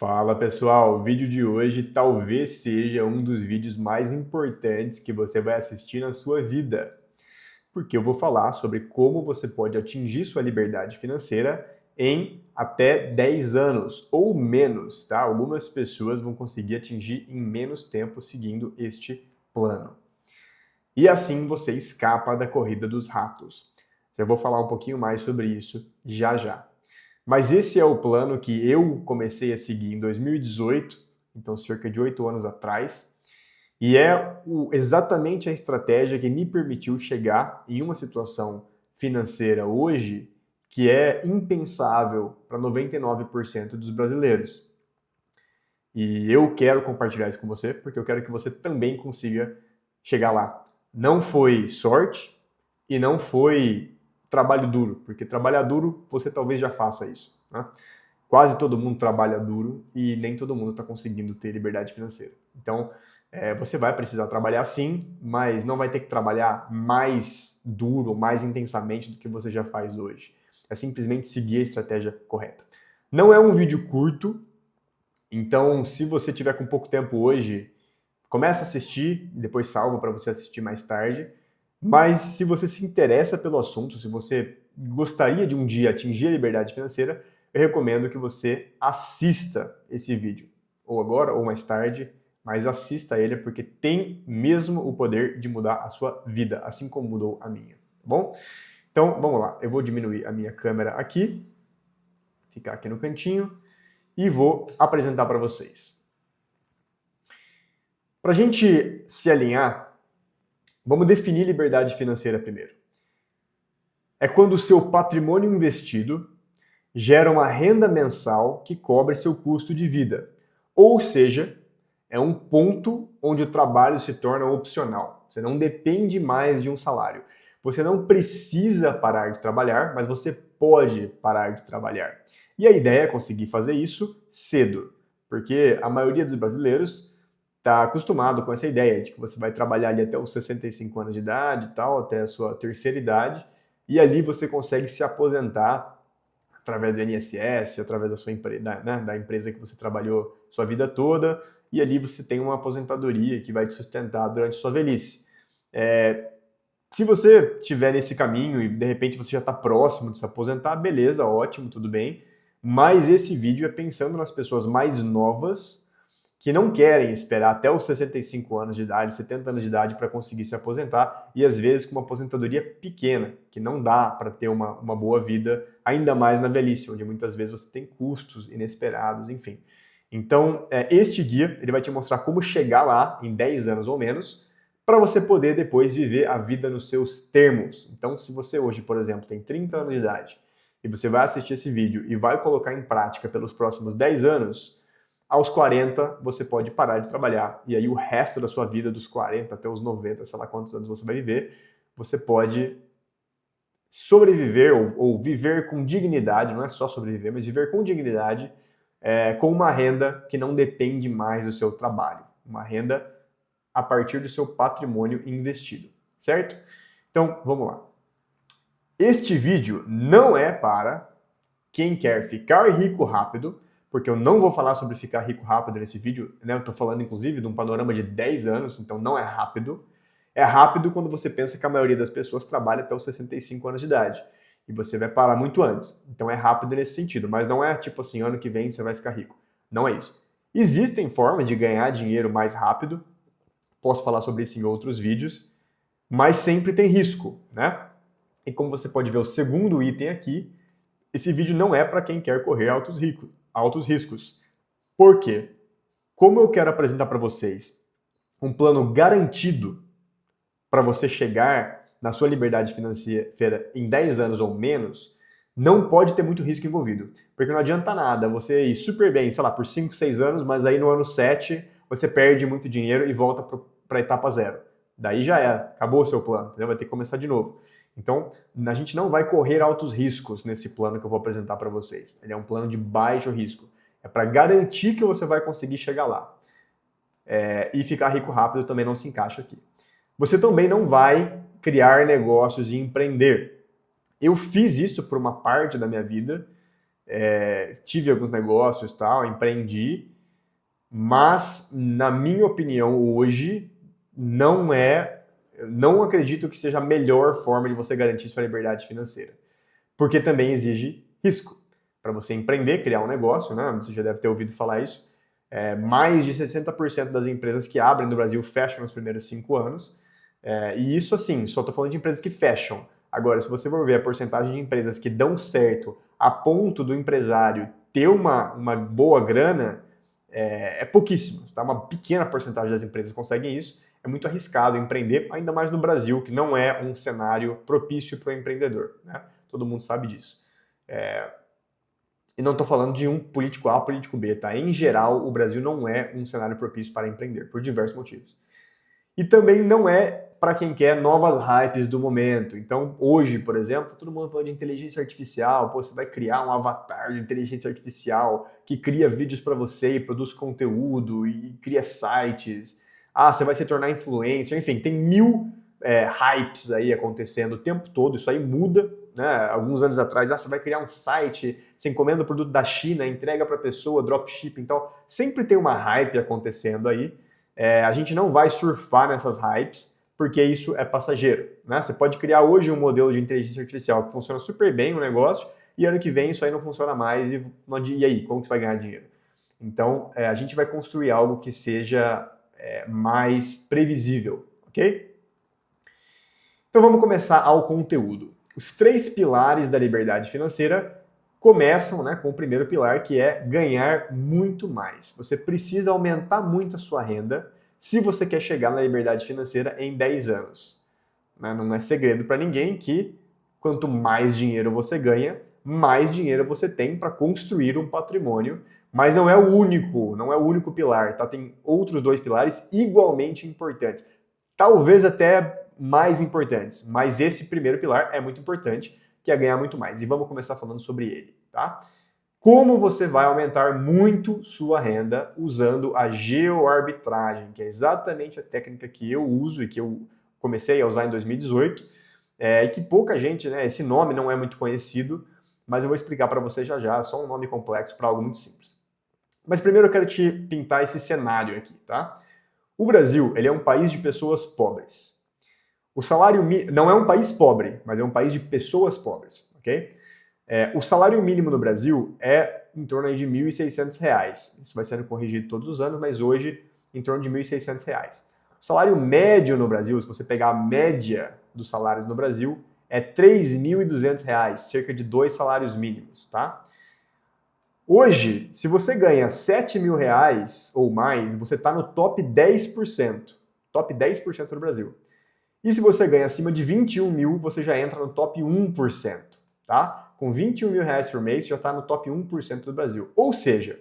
Fala pessoal, o vídeo de hoje talvez seja um dos vídeos mais importantes que você vai assistir na sua vida, porque eu vou falar sobre como você pode atingir sua liberdade financeira em até 10 anos ou menos, tá? Algumas pessoas vão conseguir atingir em menos tempo seguindo este plano. E assim você escapa da corrida dos ratos. Já vou falar um pouquinho mais sobre isso já já. Mas esse é o plano que eu comecei a seguir em 2018, então cerca de 8 anos atrás, e é exatamente a estratégia que me permitiu chegar em uma situação financeira hoje que é impensável para 99% dos brasileiros. E eu quero compartilhar isso com você, porque eu quero que você também consiga chegar lá. Não foi sorte e não foi trabalho duro, porque trabalhar duro você talvez já faça isso, né? Quase todo mundo trabalha duro e nem todo mundo está conseguindo ter liberdade financeira. Então, você vai precisar trabalhar sim, mas não vai ter que trabalhar mais duro, mais intensamente do que você já faz hoje. É simplesmente seguir a estratégia correta. Não é um vídeo curto, então se você tiver com pouco tempo hoje, começa a assistir e depois salva para você assistir mais tarde. Mas se você se interessa pelo assunto, se você gostaria de um dia atingir a liberdade financeira, eu recomendo que você assista esse vídeo, ou agora ou mais tarde, mas assista ele porque tem mesmo o poder de mudar a sua vida, assim como mudou a minha, tá bom? Então, vamos lá, eu vou diminuir a minha câmera aqui, ficar aqui no cantinho, e vou apresentar para vocês. Para a gente se alinhar, vamos definir liberdade financeira primeiro. É quando o seu patrimônio investido gera uma renda mensal que cobre seu custo de vida. Ou seja, é um ponto onde o trabalho se torna opcional. Você não depende mais de um salário. Você não precisa parar de trabalhar, mas você pode parar de trabalhar. E a ideia é conseguir fazer isso cedo, porque a maioria dos brasileiros está acostumado com essa ideia de que você vai trabalhar ali até os 65 anos de idade e tal, até a sua terceira idade, e ali você consegue se aposentar através do INSS, através da sua empresa, né, da empresa que você trabalhou sua vida toda, e ali você tem uma aposentadoria que vai te sustentar durante sua velhice. Se você estiver nesse caminho e de repente você já está próximo de se aposentar, beleza, ótimo, tudo bem. Mas esse vídeo é pensando nas pessoas mais novas que não querem esperar até os 65 anos de idade, 70 anos de idade para conseguir se aposentar e às vezes com uma aposentadoria pequena, que não dá para ter uma boa vida, ainda mais na velhice, onde muitas vezes você tem custos inesperados, enfim. Então, este guia ele vai te mostrar como chegar lá em 10 anos ou menos, para você poder depois viver a vida nos seus termos. Então, se você hoje, por exemplo, tem 30 anos de idade e você vai assistir esse vídeo e vai colocar em prática pelos próximos 10 anos, aos 40 você pode parar de trabalhar. E aí o resto da sua vida, dos 40 até os 90, sei lá quantos anos você vai viver, você pode sobreviver ou viver com dignidade, não é só sobreviver, mas viver com dignidade, com uma renda que não depende mais do seu trabalho. Uma renda a partir do seu patrimônio investido, certo? Então, vamos lá. Este vídeo não é para quem quer ficar rico rápido, porque eu não vou falar sobre ficar rico rápido nesse vídeo, né? Eu estou falando, inclusive, de um panorama de 10 anos, então não é rápido. É rápido quando você pensa que a maioria das pessoas trabalha até os 65 anos de idade. E você vai parar muito antes. Então é rápido nesse sentido, mas não é tipo assim, ano que vem você vai ficar rico. Não é isso. Existem formas de ganhar dinheiro mais rápido, posso falar sobre isso em outros vídeos, mas sempre tem risco, né? E como você pode ver o segundo item aqui, esse vídeo não é para quem quer correr altos riscos. Por quê? Como eu quero apresentar para vocês um plano garantido para você chegar na sua liberdade financeira em 10 anos ou menos, não pode ter muito risco envolvido. Porque não adianta nada você ir super bem, sei lá, por 5, 6 anos, mas aí no ano 7 você perde muito dinheiro e volta para a etapa zero. Daí já era, acabou o seu plano, entendeu? Vai ter que começar de novo. Então, a gente não vai correr altos riscos nesse plano que eu vou apresentar para vocês. Ele é um plano de baixo risco. É para garantir que você vai conseguir chegar lá. E ficar rico rápido também não se encaixa aqui. Você também não vai criar negócios e empreender. Eu fiz isso por uma parte da minha vida, tive alguns negócios, tal, empreendi, mas, na minha opinião, hoje, não acredito que seja a melhor forma de você garantir sua liberdade financeira. Porque também exige risco. Para você empreender, criar um negócio, né? Você já deve ter ouvido falar isso. Mais de 60% das empresas que abrem no Brasil fecham nos primeiros 5 anos. E isso, assim, só estou falando de empresas que fecham. Agora, se você for ver a porcentagem de empresas que dão certo a ponto do empresário ter uma boa grana, é pouquíssimo. Tá? Uma pequena porcentagem das empresas conseguem isso. É muito arriscado empreender, ainda mais no Brasil, que não é um cenário propício para o empreendedor. Né? Todo mundo sabe disso. E não estou falando de um político A ou político B, tá? Em geral, o Brasil não é um cenário propício para empreender, por diversos motivos. E também não é para quem quer novas hypes do momento. Então, hoje, por exemplo, todo mundo falando de inteligência artificial. Pô, você vai criar um avatar de inteligência artificial que cria vídeos para você e produz conteúdo e cria sites. Você vai se tornar influencer. Enfim, tem mil hypes aí acontecendo o tempo todo. Isso aí muda, né? Alguns anos atrás, você vai criar um site, você encomenda o produto da China, entrega para a pessoa, dropshipping. Então, sempre tem uma hype acontecendo aí. A gente não vai surfar nessas hypes, porque isso é passageiro. Né? Você pode criar hoje um modelo de inteligência artificial que funciona super bem no negócio, e ano que vem isso aí não funciona mais, e aí, como que você vai ganhar dinheiro? Então, a gente vai construir algo que seja mais previsível, ok? Então vamos começar ao conteúdo. Os 3 pilares da liberdade financeira começam, né, com o primeiro pilar, que é ganhar muito mais. Você precisa aumentar muito a sua renda se você quer chegar na liberdade financeira em 10 anos. Não é segredo para ninguém que quanto mais dinheiro você ganha, mais dinheiro você tem para construir um patrimônio, mas não é o único pilar, tá? Tem outros 2 pilares igualmente importantes. Talvez até mais importantes, mas esse primeiro pilar é muito importante, que é ganhar muito mais. E vamos começar falando sobre ele, tá? Como você vai aumentar muito sua renda usando a geoarbitragem, que é exatamente a técnica que eu uso e que eu comecei a usar em 2018, e que pouca gente, né, esse nome não é muito conhecido, mas eu vou explicar para você já já, é só um nome complexo para algo muito simples. Mas primeiro eu quero te pintar esse cenário aqui, tá? O Brasil, ele é um país de pessoas pobres. O salário não é um país pobre, mas é um país de pessoas pobres, ok? O salário mínimo no Brasil é em torno aí de R$ 1.600. Isso vai sendo corrigido todos os anos, mas hoje em torno de R$ 1.600. O salário médio no Brasil, se você pegar a média dos salários no Brasil, é R$ 3.200, cerca de 2 salários mínimos, tá? Hoje, se você ganha R$ 7.000 ou mais, você está no top 10%. Top 10% do Brasil. E se você ganha acima de 21 mil, você já entra no top 1%, tá? Com 21 mil reais por mês, já está no top 1% do Brasil. Ou seja,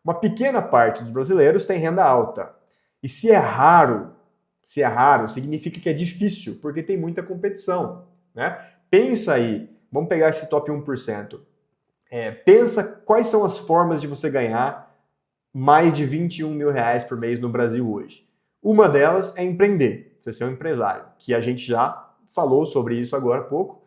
uma pequena parte dos brasileiros tem renda alta. E se é raro, significa que é difícil, porque tem muita competição, né? Pensa aí, vamos pegar esse top 1%. Pensa quais são as formas de você ganhar mais de 21 mil reais por mês no Brasil hoje. Uma delas é empreender, você ser um empresário, que a gente já falou sobre isso agora há pouco.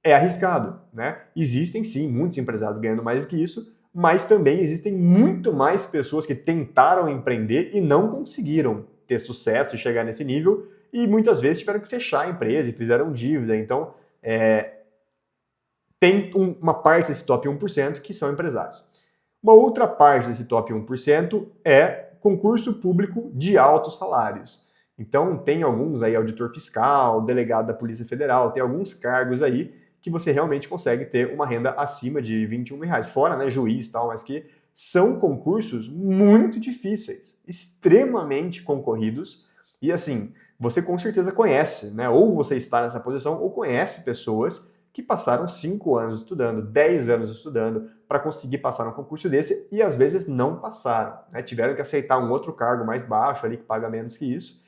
É arriscado, né? Existem sim muitos empresários ganhando mais do que isso, mas também existem muito mais pessoas que tentaram empreender e não conseguiram ter sucesso e chegar nesse nível, e muitas vezes tiveram que fechar a empresa e fizeram dívida. Então, tem uma parte desse top 1% que são empresários. Uma outra parte desse top 1% é concurso público de altos salários. Então, tem alguns aí, auditor fiscal, delegado da Polícia Federal, tem alguns cargos aí que você realmente consegue ter uma renda acima de 21 mil reais. Fora, né, juiz e tal, mas que são concursos muito difíceis, extremamente concorridos. E assim, você com certeza conhece, né? Ou você está nessa posição, ou conhece pessoas que passaram 5 anos estudando, 10 anos estudando para conseguir passar um concurso desse e às vezes não passaram, né? Tiveram que aceitar um outro cargo mais baixo ali que paga menos que isso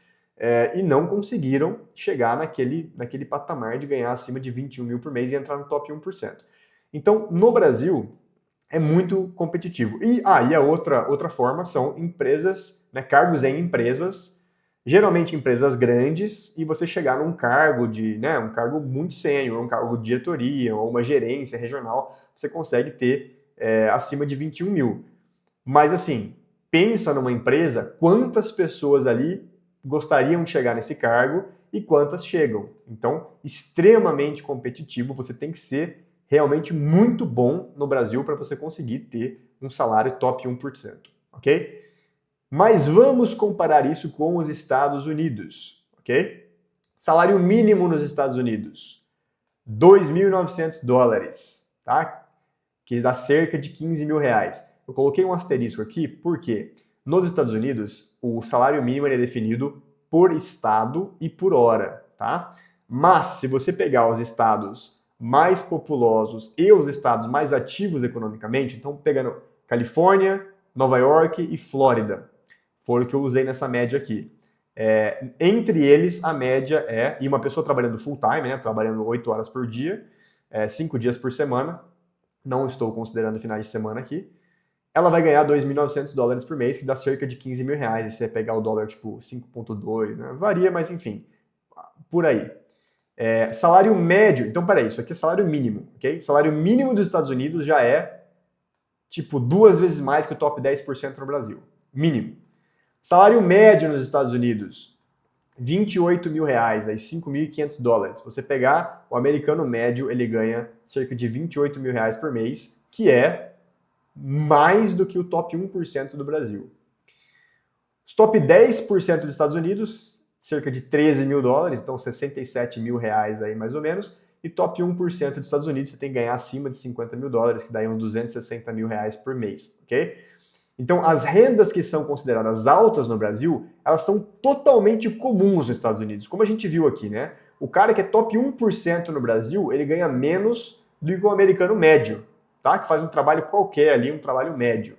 e não conseguiram chegar naquele patamar de ganhar acima de 21 mil por mês e entrar no top 1%. Então, no Brasil, é muito competitivo. E a outra forma são empresas, né, cargos em empresas, geralmente empresas grandes, e você chegar num cargo um cargo muito sênior, um cargo de diretoria ou uma gerência regional, você consegue ter acima de 21 mil. Mas assim, pensa numa empresa, quantas pessoas ali gostariam de chegar nesse cargo e quantas chegam. Então, extremamente competitivo, você tem que ser realmente muito bom no Brasil para você conseguir ter um salário top 1%, ok? Mas vamos comparar isso com os Estados Unidos, ok? Salário mínimo nos Estados Unidos, $2.900, tá? Que dá cerca de 15 mil reais. Eu coloquei um asterisco aqui porque nos Estados Unidos o salário mínimo é definido por estado e por hora, tá? Mas se você pegar os estados mais populosos e os estados mais ativos economicamente, então pegando Califórnia, Nova York e Flórida, foi o que eu usei nessa média aqui. Entre eles, a média e uma pessoa trabalhando full time, né, trabalhando 8 horas por dia, 5 dias por semana, não estou considerando finais de semana aqui, ela vai ganhar $2.900 por mês, que dá cerca de 15 mil reais. E se você pegar o dólar tipo 5,2, né? Varia, mas enfim, por aí. Salário médio, então peraí, isso aqui é salário mínimo, ok? Salário mínimo dos Estados Unidos já é tipo 2 vezes mais que o top 10% no Brasil. Mínimo. Salário médio nos Estados Unidos, 28 mil reais, aí $5.500. Se você pegar o americano médio, ele ganha cerca de 28 mil reais por mês, que é mais do que o top 1% do Brasil. Os top 10% dos Estados Unidos, cerca de 13 mil dólares, então 67 mil reais aí mais ou menos, e top 1% dos Estados Unidos você tem que ganhar acima de 50 mil dólares, que daí uns 260 mil reais por mês, ok? Então, as rendas que são consideradas altas no Brasil, elas são totalmente comuns nos Estados Unidos, como a gente viu aqui, né? O cara que é top 1% no Brasil, ele ganha menos do que o americano médio, tá? Que faz um trabalho qualquer ali, um trabalho médio.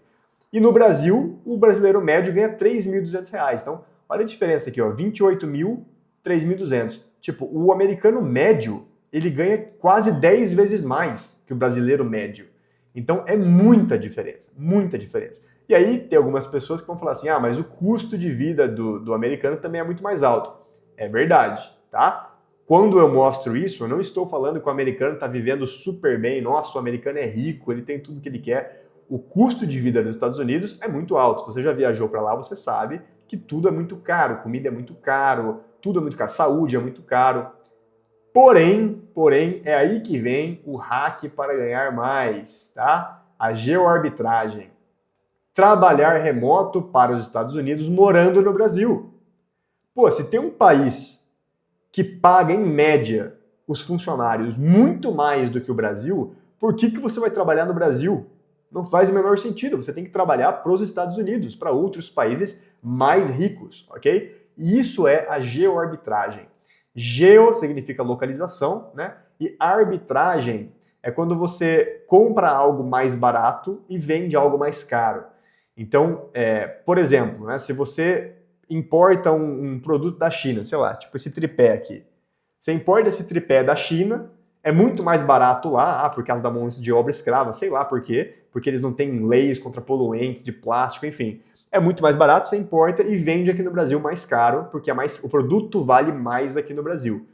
E no Brasil, o brasileiro médio ganha R$3.200. Então, olha a diferença aqui, ó, 28 mil, 3.200. Tipo, o americano médio, ele ganha quase 10 vezes mais que o brasileiro médio. Então, é muita diferença, muita diferença. E aí, tem algumas pessoas que vão falar assim, mas o custo de vida do americano também é muito mais alto. É verdade, tá? Quando eu mostro isso, eu não estou falando que o americano está vivendo super bem, nossa, o americano é rico, ele tem tudo que ele quer. O custo de vida nos Estados Unidos é muito alto. Se você já viajou para lá, você sabe que tudo é muito caro, comida é muito caro, tudo é muito caro, saúde é muito caro. Porém, é aí que vem o hack para ganhar mais, tá? A geoarbitragem. Trabalhar remoto para os Estados Unidos morando no Brasil. Pô, se tem um país que paga, em média, os funcionários muito mais do que o Brasil, por que você vai trabalhar no Brasil? Não faz o menor sentido. Você tem que trabalhar para os Estados Unidos, para outros países mais ricos, ok? E isso é a geoarbitragem. Geo significa localização, né? E arbitragem é quando você compra algo mais barato e vende algo mais caro. Então, por exemplo, né, se você importa um produto da China, sei lá, tipo esse tripé aqui. Você importa esse tripé da China, é muito mais barato lá, por causa da mão de obra escrava, sei lá por quê, porque eles não têm leis contra poluentes de plástico, enfim. É muito mais barato, você importa e vende aqui no Brasil mais caro, porque o produto vale mais aqui no Brasil.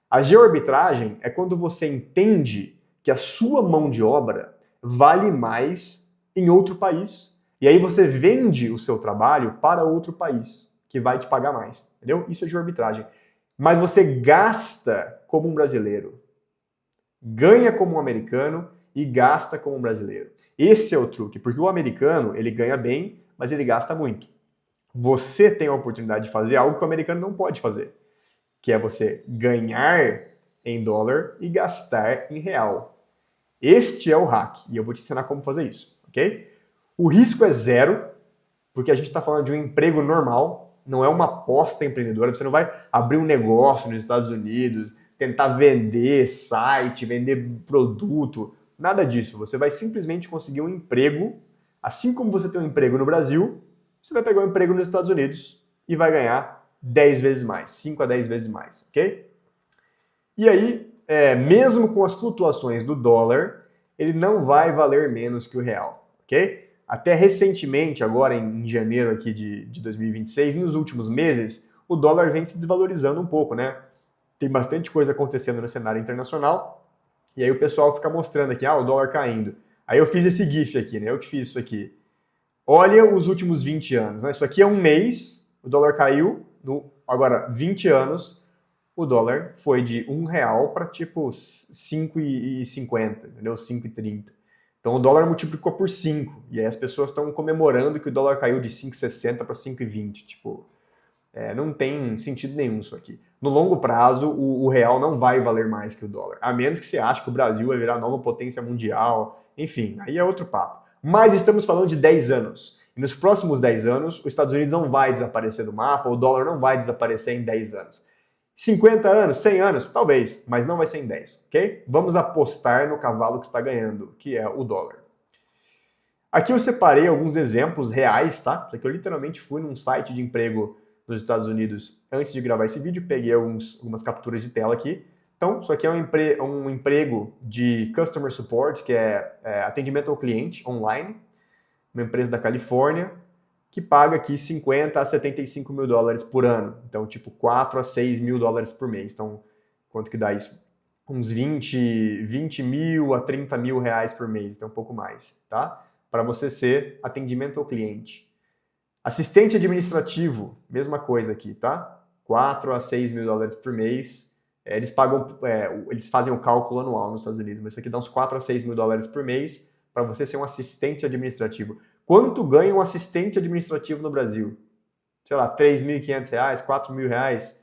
A geoarbitragem é quando você entende que a sua mão de obra vale mais em outro país. E aí você vende o seu trabalho para outro país, que vai te pagar mais. Entendeu? Isso é geoarbitragem. Mas você gasta como um brasileiro. Ganha como um americano e gasta como um brasileiro. Esse é o truque, porque o americano, ele ganha bem, mas ele gasta muito. Você tem a oportunidade de fazer algo que o americano não pode fazer, que é você ganhar em dólar e gastar em real. Este é o hack, e eu vou te ensinar como fazer isso, ok? O risco é zero, porque a gente está falando de um emprego normal, não é uma aposta empreendedora, você não vai abrir um negócio nos Estados Unidos, tentar vender site, vender produto, nada disso. Você vai simplesmente conseguir um emprego, assim como você tem um emprego no Brasil, você vai pegar um emprego nos Estados Unidos e vai ganhar 10 vezes mais, 5 a 10 vezes mais, ok? E aí, mesmo com as flutuações do dólar, ele não vai valer menos que o real, ok? Até recentemente, agora em janeiro aqui de 2026, nos últimos meses, o dólar vem se desvalorizando um pouco, né? Tem bastante coisa acontecendo no cenário internacional, e aí o pessoal fica mostrando aqui, o dólar caindo. Aí eu fiz esse GIF aqui, né? Eu que fiz isso aqui. Olha os últimos 20 anos, né? Isso aqui é um mês, o dólar caiu, agora 20 anos, o dólar foi de R$ 1 para tipo 5,50, entendeu? 5,30. Então o dólar multiplicou por 5. E aí as pessoas estão comemorando que o dólar caiu de 5,60 para 5,20. Tipo, não tem sentido nenhum isso aqui. No longo prazo, o real não vai valer mais que o dólar. A menos que você ache que o Brasil vai virar nova potência mundial. Enfim, aí é outro papo. Mas estamos falando de 10 anos. E nos próximos 10 anos, os Estados Unidos não vai desaparecer do mapa, o dólar não vai desaparecer em 10 anos. 50 anos, 100 anos, talvez, mas não vai ser em 10, ok? Vamos apostar no cavalo que está ganhando, que é o dólar. Aqui eu separei alguns exemplos reais, tá? Isso aqui eu literalmente fui num site de emprego nos Estados Unidos antes de gravar esse vídeo, peguei algumas capturas de tela aqui. Então, isso aqui é um emprego de Customer Support, que é atendimento ao cliente online, uma empresa da Califórnia, que paga aqui 50 a 75 mil dólares por ano. Então, tipo, 4 a 6 mil dólares por mês. Então, quanto que dá isso? Uns 20 mil a 30 mil reais por mês, então um pouco mais, tá? Para você ser atendimento ao cliente. Assistente administrativo, mesma coisa aqui, tá? 4 a 6 mil dólares por mês. Eles pagam, eles fazem o cálculo anual nos Estados Unidos, mas isso aqui dá uns 4 a 6 mil dólares por mês para você ser um assistente administrativo. Quanto ganha um assistente administrativo no Brasil? Sei lá, R$3.500, R$4.000.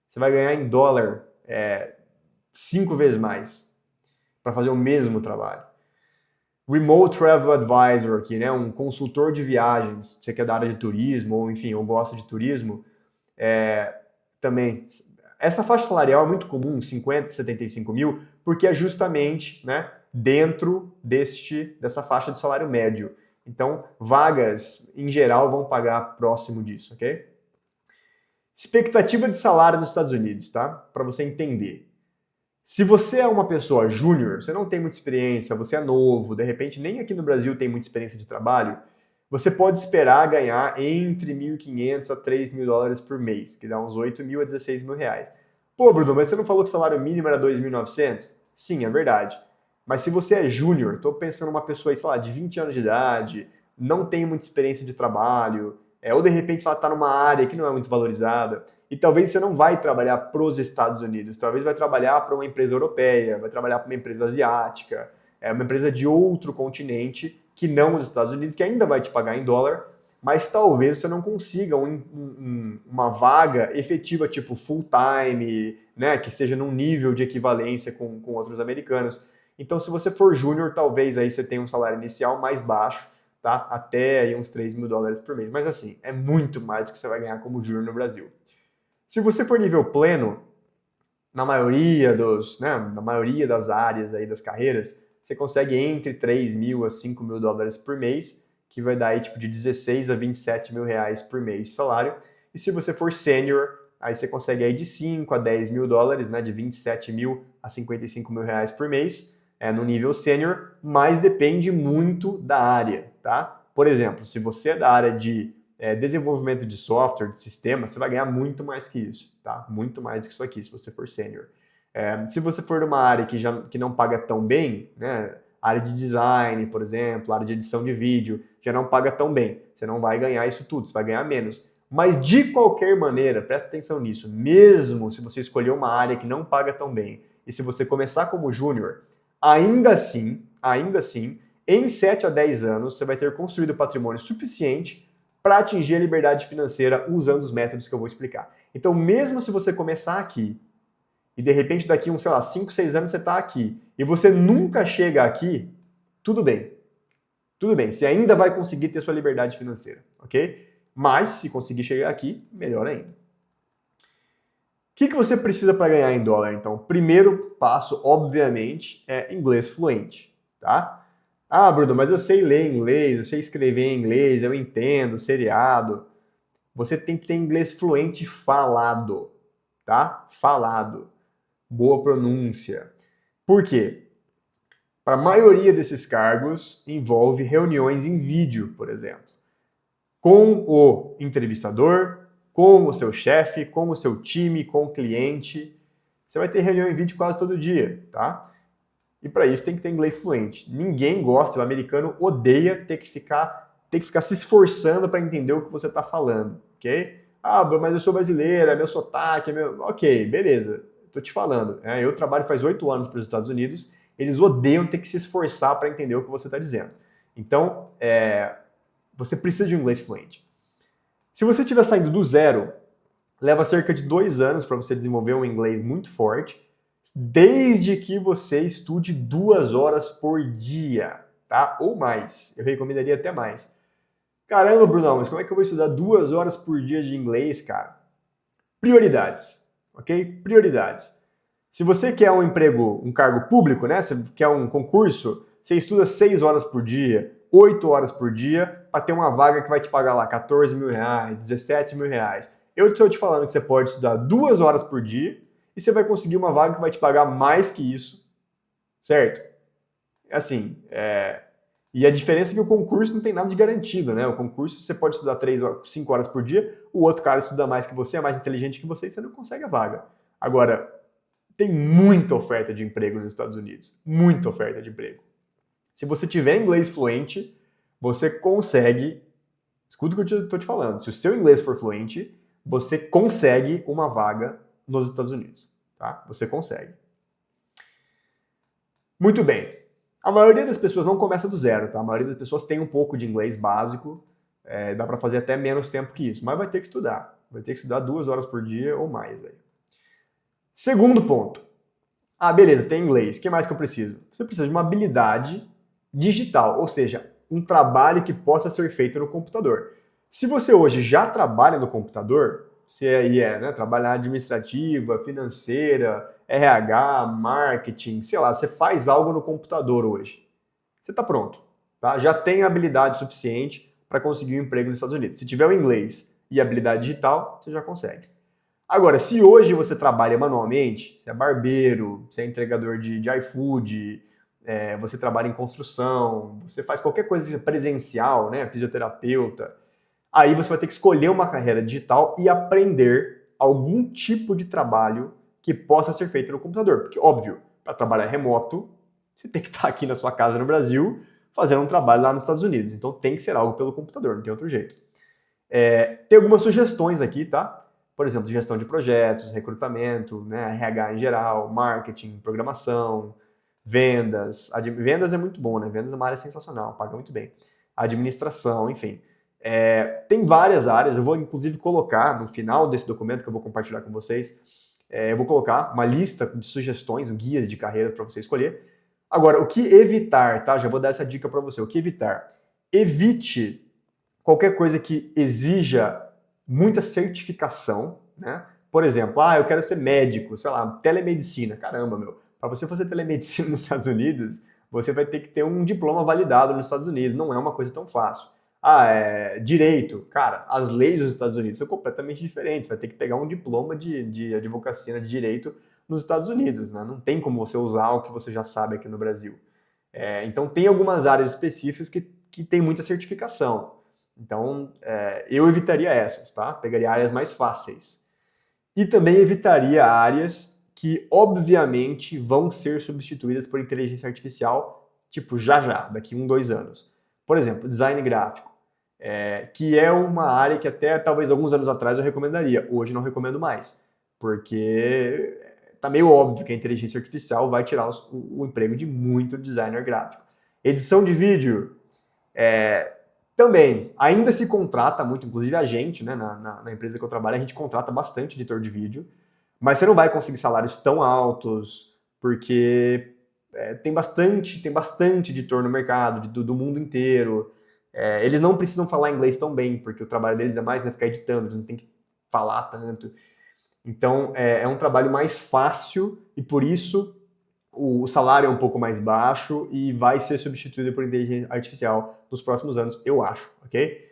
Você vai ganhar em dólar 5 vezes mais para fazer o mesmo trabalho. Remote Travel Advisor aqui, né? Um consultor de viagens. Você que é da área de turismo, ou enfim, ou gosta de turismo, também. Essa faixa salarial é muito comum, 50, 75 mil, porque é justamente, né, dentro dessa faixa de salário médio. Então, vagas, em geral, vão pagar próximo disso, ok? Expectativa de salário nos Estados Unidos, tá? Para você entender. Se você é uma pessoa júnior, você não tem muita experiência, você é novo, de repente nem aqui no Brasil tem muita experiência de trabalho, você pode esperar ganhar entre 1.500 a 3 mil dólares por mês, que dá uns 8 mil a 16 mil reais. Pô, Bruno, mas você não falou que o salário mínimo era 2.900? Sim, é verdade. Mas se você é júnior, estou pensando numa pessoa aí, sei lá, de 20 anos de idade, não tem muita experiência de trabalho, ou de repente ela está numa área que não é muito valorizada, e talvez você não vai trabalhar para os Estados Unidos, talvez vai trabalhar para uma empresa europeia, vai trabalhar para uma empresa asiática, uma empresa de outro continente que não os Estados Unidos, que ainda vai te pagar em dólar, mas talvez você não consiga uma vaga efetiva, tipo full-time, né, que esteja num nível de equivalência com outros americanos. Então, se você for júnior, talvez aí você tenha um salário inicial mais baixo, tá? Até aí uns 3 mil dólares por mês. Mas assim, é muito mais do que você vai ganhar como júnior no Brasil. Se você for nível pleno, na maioria das áreas aí das carreiras, você consegue entre 3 mil a 5 mil dólares por mês, que vai dar aí tipo de 16 a 27 mil reais por mês de salário. E se você for sênior, aí você consegue aí de 5 a 10 mil dólares, né, de 27 mil a 55 mil reais por mês, no nível sênior, mas depende muito da área, tá? Por exemplo, se você é da área de desenvolvimento de software, de sistema, você vai ganhar muito mais que isso, tá? Muito mais do que isso aqui, se você for sênior. Se você for de uma área que não paga tão bem, né? Área de design, por exemplo, área de edição de vídeo, já não paga tão bem. Você não vai ganhar isso tudo, você vai ganhar menos. Mas de qualquer maneira, presta atenção nisso, mesmo se você escolher uma área que não paga tão bem, e se você começar como júnior, ainda assim, em 7 a 10 anos, você vai ter construído patrimônio suficiente para atingir a liberdade financeira usando os métodos que eu vou explicar. Então, mesmo se você começar aqui, e de repente daqui uns, 5, 6 anos você está aqui, e você nunca chega aqui, tudo bem. Tudo bem, você ainda vai conseguir ter sua liberdade financeira, ok? Mas, se conseguir chegar aqui, melhor ainda. O que você precisa para ganhar em dólar, então? Primeiro passo, obviamente, é inglês fluente, tá? Ah, Bruno, mas eu sei ler inglês, eu sei escrever em inglês, eu entendo, seriado. Você tem que ter inglês fluente falado, tá? Falado. Boa pronúncia. Por quê? Para a maioria desses cargos, envolve reuniões em vídeo, por exemplo, com o entrevistador, com o seu chefe, com o seu time, com o cliente. Você vai ter reunião em vídeo quase todo dia, tá? E para isso tem que ter inglês fluente. Ninguém gosta, o americano odeia ter que ficar se esforçando para entender o que você está falando, ok? Ah, mas eu sou brasileira, é meu sotaque, é meu... Ok, beleza, tô te falando. Eu trabalho faz 8 anos para os Estados Unidos, eles odeiam ter que se esforçar para entender o que você está dizendo. Então, você precisa de um inglês fluente. Se você estiver saindo do zero, leva cerca de 2 anos para você desenvolver um inglês muito forte, desde que você estude 2 horas por dia, tá? Ou mais. Eu recomendaria até mais. Caramba, Brunão, mas como é que eu vou estudar 2 horas por dia de inglês, cara? Prioridades, ok? Prioridades. Se você quer um emprego, um cargo público, né? Você quer um concurso, você estuda 6 horas por dia, 8 horas por dia, para ter uma vaga que vai te pagar lá 14 mil reais, 17 mil reais. Eu estou te falando que você pode estudar 2 horas por dia e você vai conseguir uma vaga que vai te pagar mais que isso, certo? Assim, e a diferença é que o concurso não tem nada de garantido, né? O concurso você pode estudar 5 horas por dia, o outro cara estuda mais que você, é mais inteligente que você e você não consegue a vaga. Agora, tem muita oferta de emprego nos Estados Unidos. Muita oferta de emprego. Se você tiver inglês fluente, você consegue... Escuta o que eu estou te falando. Se o seu inglês for fluente, você consegue uma vaga nos Estados Unidos. Tá? Você consegue. Muito bem. A maioria das pessoas não começa do zero, tá? A maioria das pessoas tem um pouco de inglês básico, dá para fazer até menos tempo que isso, mas vai ter que estudar. Vai ter que estudar 2 horas por dia ou mais. Aí. Segundo ponto. Ah, beleza, tem inglês. O que mais que eu preciso? Você precisa de uma habilidade digital, ou seja, um trabalho que possa ser feito no computador. Se você hoje já trabalha no computador, se aí trabalhar administrativa, financeira, RH, marketing, sei lá, você faz algo no computador hoje. Você está pronto, tá? Já tem habilidade suficiente para conseguir um emprego nos Estados Unidos. Se tiver o inglês e habilidade digital, você já consegue. Agora, se hoje você trabalha manualmente, você é barbeiro, você é entregador de iFood, você trabalha em construção, você faz qualquer coisa presencial, né, fisioterapeuta, aí você vai ter que escolher uma carreira digital e aprender algum tipo de trabalho que possa ser feito no computador. Porque, óbvio, para trabalhar remoto, você tem que estar aqui na sua casa no Brasil fazendo um trabalho lá nos Estados Unidos. Então tem que ser algo pelo computador, não tem outro jeito. Tem algumas sugestões aqui, tá? Por exemplo, gestão de projetos, recrutamento, né, RH em geral, marketing, programação, vendas. Vendas é muito bom, né? Vendas é uma área sensacional, paga muito bem. Administração, enfim. Tem várias áreas, eu vou inclusive colocar no final desse documento que eu vou compartilhar com vocês, eu vou colocar uma lista de sugestões, guias de carreira para você escolher. Agora, o que evitar, tá? Já vou dar essa dica para você. O que evitar? Evite qualquer coisa que exija muita certificação, né? Por exemplo, eu quero ser médico, sei lá, telemedicina. Caramba, meu. Para você fazer telemedicina nos Estados Unidos, você vai ter que ter um diploma validado nos Estados Unidos. Não é uma coisa tão fácil. Direito. Cara, as leis dos Estados Unidos são completamente diferentes. Vai ter que pegar um diploma de advocacia, de direito nos Estados Unidos, né? Não tem como você usar o que você já sabe aqui no Brasil. Então, tem algumas áreas específicas que tem muita certificação. Então, eu evitaria essas, tá? Pegaria áreas mais fáceis. E também evitaria áreas que, obviamente, vão ser substituídas por inteligência artificial, tipo, já, daqui 1, 2 anos. Por exemplo, design gráfico, que é uma área que até talvez alguns anos atrás eu recomendaria. Hoje não recomendo mais, porque tá meio óbvio que a inteligência artificial vai tirar o emprego de muito designer gráfico. Edição de vídeo, também, ainda se contrata muito, inclusive a gente, né, na empresa que eu trabalho, a gente contrata bastante editor de vídeo, mas você não vai conseguir salários tão altos, porque tem bastante editor no mercado, do mundo inteiro. Eles não precisam falar inglês tão bem, porque o trabalho deles é mais ficar editando, eles não tem que falar tanto. Então, é um trabalho mais fácil e, por isso, o salário é um pouco mais baixo e vai ser substituído por inteligência artificial nos próximos anos, eu acho, ok?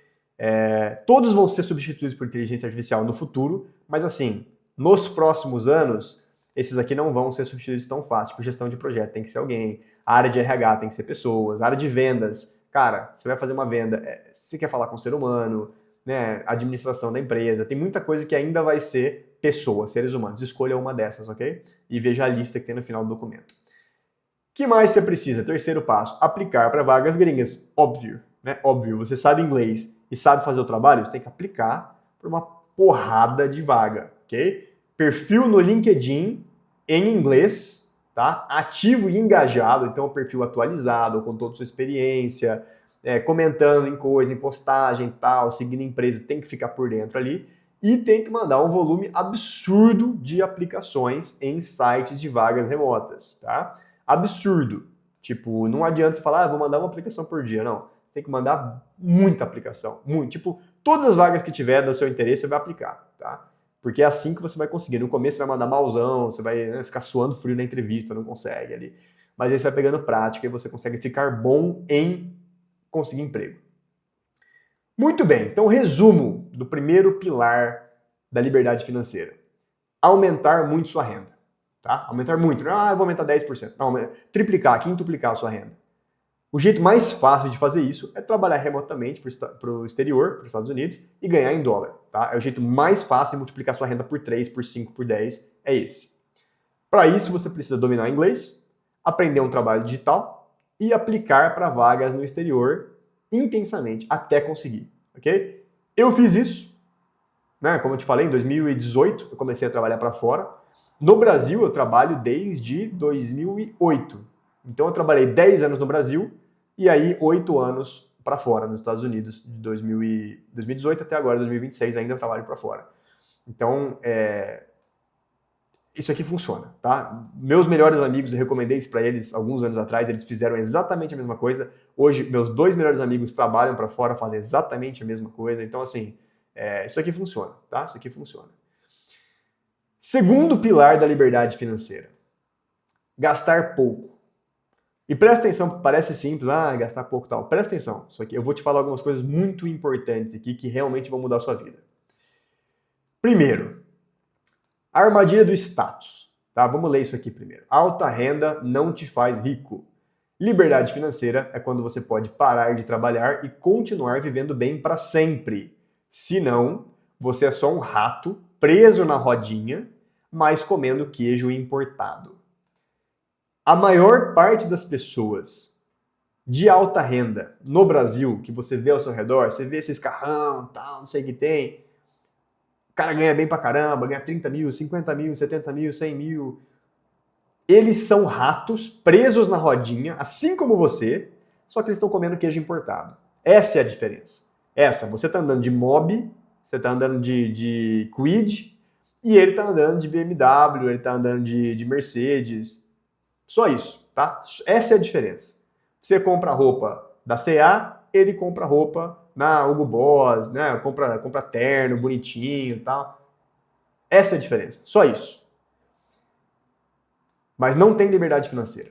Todos vão ser substituídos por inteligência artificial no futuro, mas assim, nos próximos anos, esses aqui não vão ser substituídos tão fácil. Por gestão de projeto tem que ser alguém, a área de RH tem que ser pessoas, a área de vendas, cara, você vai fazer uma venda, você quer falar com o ser humano, né, administração da empresa, tem muita coisa que ainda vai ser pessoas, seres humanos. Escolha uma dessas, ok? E veja a lista que tem no final do documento. que mais você precisa? Terceiro passo, aplicar para vagas gringas. Óbvio, né? Óbvio, você sabe inglês e sabe fazer o trabalho, você tem que aplicar para uma porrada de vaga, ok? Perfil no LinkedIn em inglês, tá? Ativo e engajado, então perfil atualizado, com toda a sua experiência, comentando em coisa, em postagem e tal, seguindo a empresa, tem que ficar por dentro ali. E tem que mandar um volume absurdo de aplicações em sites de vagas remotas, tá? Absurdo. Tipo, não adianta você falar, vou mandar uma aplicação por dia. Não. Você tem que mandar muita aplicação. Muito. Tipo, todas as vagas que tiver do seu interesse, você vai aplicar, tá? Porque é assim que você vai conseguir. No começo você vai mandar malzão, você vai ficar suando frio na entrevista, não consegue ali. Mas aí você vai pegando prática e você consegue ficar bom em conseguir emprego. Muito bem, então resumo do primeiro pilar da liberdade financeira. Aumentar muito sua renda. Tá? Aumentar muito. Não, eu vou aumentar 10%. Não, triplicar, quintuplicar a sua renda. O jeito mais fácil de fazer isso é trabalhar remotamente para o exterior, para os Estados Unidos, e ganhar em dólar. Tá? É o jeito mais fácil de multiplicar sua renda por 3, por 5, por 10, é esse. Para isso, você precisa dominar inglês, aprender um trabalho digital e aplicar para vagas no exterior intensamente, até conseguir, ok? Eu fiz isso, né? Como eu te falei, em 2018 eu comecei a trabalhar para fora. No Brasil eu trabalho desde 2008. Então eu trabalhei 10 anos no Brasil e aí 8 anos para fora, nos Estados Unidos, de 2018 até agora, 2026, ainda eu trabalho para fora. Então, isso aqui funciona, tá? Meus melhores amigos, eu recomendei isso para eles alguns anos atrás, eles fizeram exatamente a mesma coisa. Hoje, meus 2 melhores amigos trabalham para fora, fazem exatamente a mesma coisa. Então, assim, isso aqui funciona, tá? Isso aqui funciona. Segundo pilar da liberdade financeira, gastar pouco. E presta atenção, parece simples, gastar pouco e tal. Presta atenção, isso aqui, eu vou te falar algumas coisas muito importantes aqui que realmente vão mudar a sua vida. Primeiro, a armadilha do status. Tá? Vamos ler isso aqui primeiro. Alta renda não te faz rico. Liberdade financeira é quando você pode parar de trabalhar e continuar vivendo bem para sempre. Se não, você é só um rato preso na rodinha, mas comendo queijo importado. A maior parte das pessoas de alta renda no Brasil, que você vê ao seu redor, você vê esses carrão, tal, não sei o que tem, o cara ganha bem pra caramba, ganha 30 mil, 50 mil, 70 mil, 100 mil. Eles são ratos presos na rodinha, assim como você, só que eles estão comendo queijo importado. Essa é a diferença. Você tá andando de Mob, você tá andando de Kwid, e ele tá andando de BMW, ele tá andando de Mercedes. Só isso, tá? Essa é a diferença. Você compra roupa da C&A, ele compra roupa na Hugo Boss, né? Compra terno, bonitinho e tal. Essa é a diferença. Só isso. Mas não tem liberdade financeira.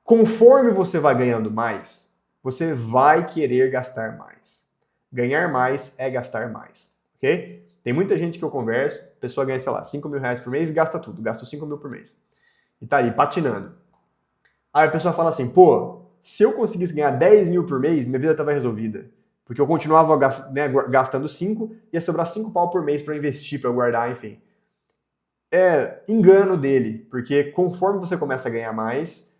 Conforme você vai ganhando mais, você vai querer gastar mais. Ganhar mais é gastar mais, ok? Tem muita gente que eu converso, a pessoa ganha, sei lá, 5 mil reais por mês e gasta tudo, gasta 5 mil por mês. E tá ali, patinando. Aí a pessoa fala assim, pô, se eu conseguisse ganhar 10 mil por mês, minha vida estava resolvida. Porque eu continuava gastando 5, ia sobrar 5 pau por mês para investir, para guardar, enfim. É engano dele, porque conforme você começa a ganhar mais,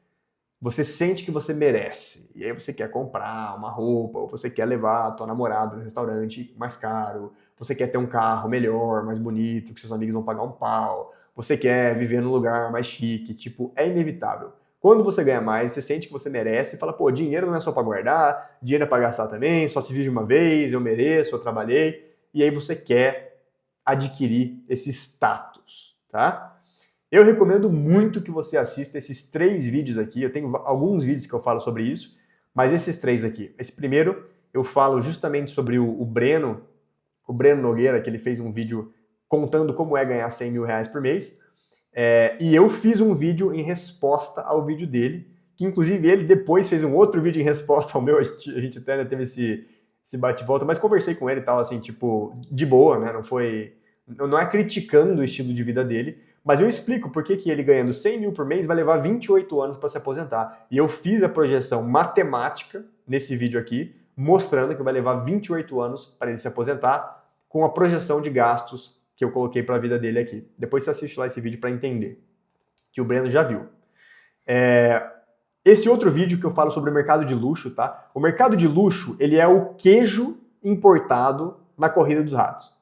você sente que você merece. E aí você quer comprar uma roupa, ou você quer levar a tua namorada no restaurante mais caro, você quer ter um carro melhor, mais bonito, que seus amigos vão pagar um pau, você quer viver num lugar mais chique, tipo, é inevitável. Quando você ganha mais, você sente que você merece e fala, pô, dinheiro não é só para guardar, dinheiro é para gastar também, só se vive uma vez, eu mereço, eu trabalhei. E aí você quer adquirir esse status, tá? Eu recomendo muito que você assista esses 3 vídeos aqui. Eu tenho alguns vídeos que eu falo sobre isso, mas esses 3 aqui. Esse primeiro, eu falo justamente sobre o Breno Nogueira, que ele fez um vídeo contando como é ganhar 100 mil reais por mês. E eu fiz um vídeo em resposta ao vídeo dele, que inclusive ele depois fez um outro vídeo em resposta ao meu, a gente até teve esse bate-volta, mas conversei com ele e tal, assim, tipo, de boa, né, não é criticando o estilo de vida dele, mas eu explico por que ele ganhando 100 mil por mês vai levar 28 anos para se aposentar. E eu fiz a projeção matemática nesse vídeo aqui, mostrando que vai levar 28 anos para ele se aposentar, com a projeção de gastos que eu coloquei para a vida dele aqui. Depois você assiste lá esse vídeo para entender, que o Breno já viu. Esse outro vídeo que eu falo sobre o mercado de luxo, tá? O mercado de luxo, ele é o queijo importado na corrida dos ratos.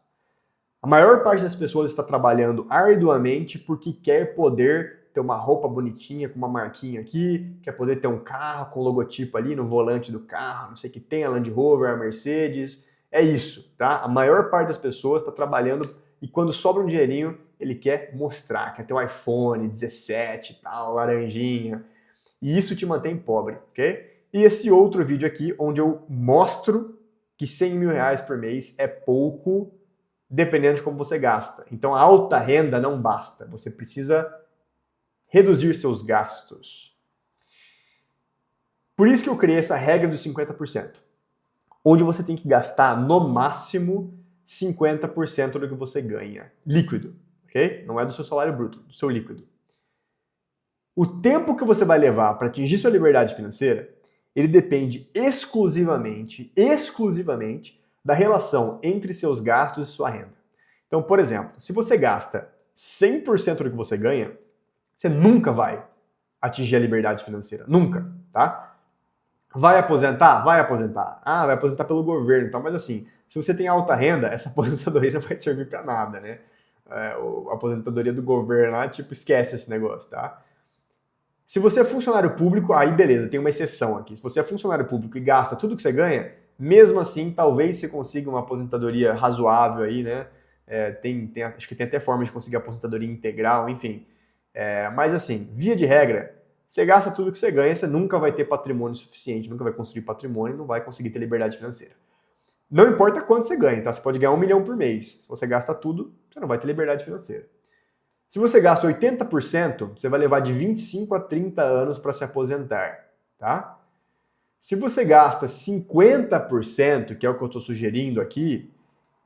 A maior parte das pessoas está trabalhando arduamente porque quer poder ter uma roupa bonitinha com uma marquinha aqui, quer poder ter um carro com logotipo ali no volante do carro, não sei o que tem, a Land Rover, a Mercedes. É isso, tá? A maior parte das pessoas está trabalhando e quando sobra um dinheirinho, ele quer mostrar, quer ter um iPhone 17 e tal, laranjinha. E isso te mantém pobre, ok? E esse outro vídeo aqui, onde eu mostro que 100 mil reais por mês é pouco, dependendo de como você gasta. Então, a alta renda não basta. Você precisa reduzir seus gastos. Por isso que eu criei essa regra dos 50%, onde você tem que gastar no máximo 50% do que você ganha. Líquido, ok? Não é do seu salário bruto, do seu líquido. O tempo que você vai levar para atingir sua liberdade financeira, ele depende exclusivamente da relação entre seus gastos e sua renda. Então, por exemplo, se você gasta 100% do que você ganha, você nunca vai atingir a liberdade financeira. Nunca, tá? Vai aposentar? Vai aposentar. Ah, vai aposentar pelo governo e tal. Mas assim, se você tem alta renda, essa aposentadoria não vai te servir para nada, né? A aposentadoria do governo lá, tipo, esquece esse negócio, tá? Se você é funcionário público, aí beleza, tem uma exceção aqui. Se você é funcionário público e gasta tudo que você ganha, mesmo assim, talvez você consiga uma aposentadoria razoável aí, né? Acho que tem até forma de conseguir aposentadoria integral, enfim. Mas assim, via de regra, você gasta tudo que você ganha, você nunca vai ter patrimônio suficiente, nunca vai construir patrimônio, não vai conseguir ter liberdade financeira. Não importa quanto você ganha, tá? Você pode ganhar 1 milhão por mês. Se você gasta tudo, você não vai ter liberdade financeira. Se você gasta 80%, você vai levar de 25 a 30 anos para se aposentar, tá? Se você gasta 50%, que é o que eu estou sugerindo aqui,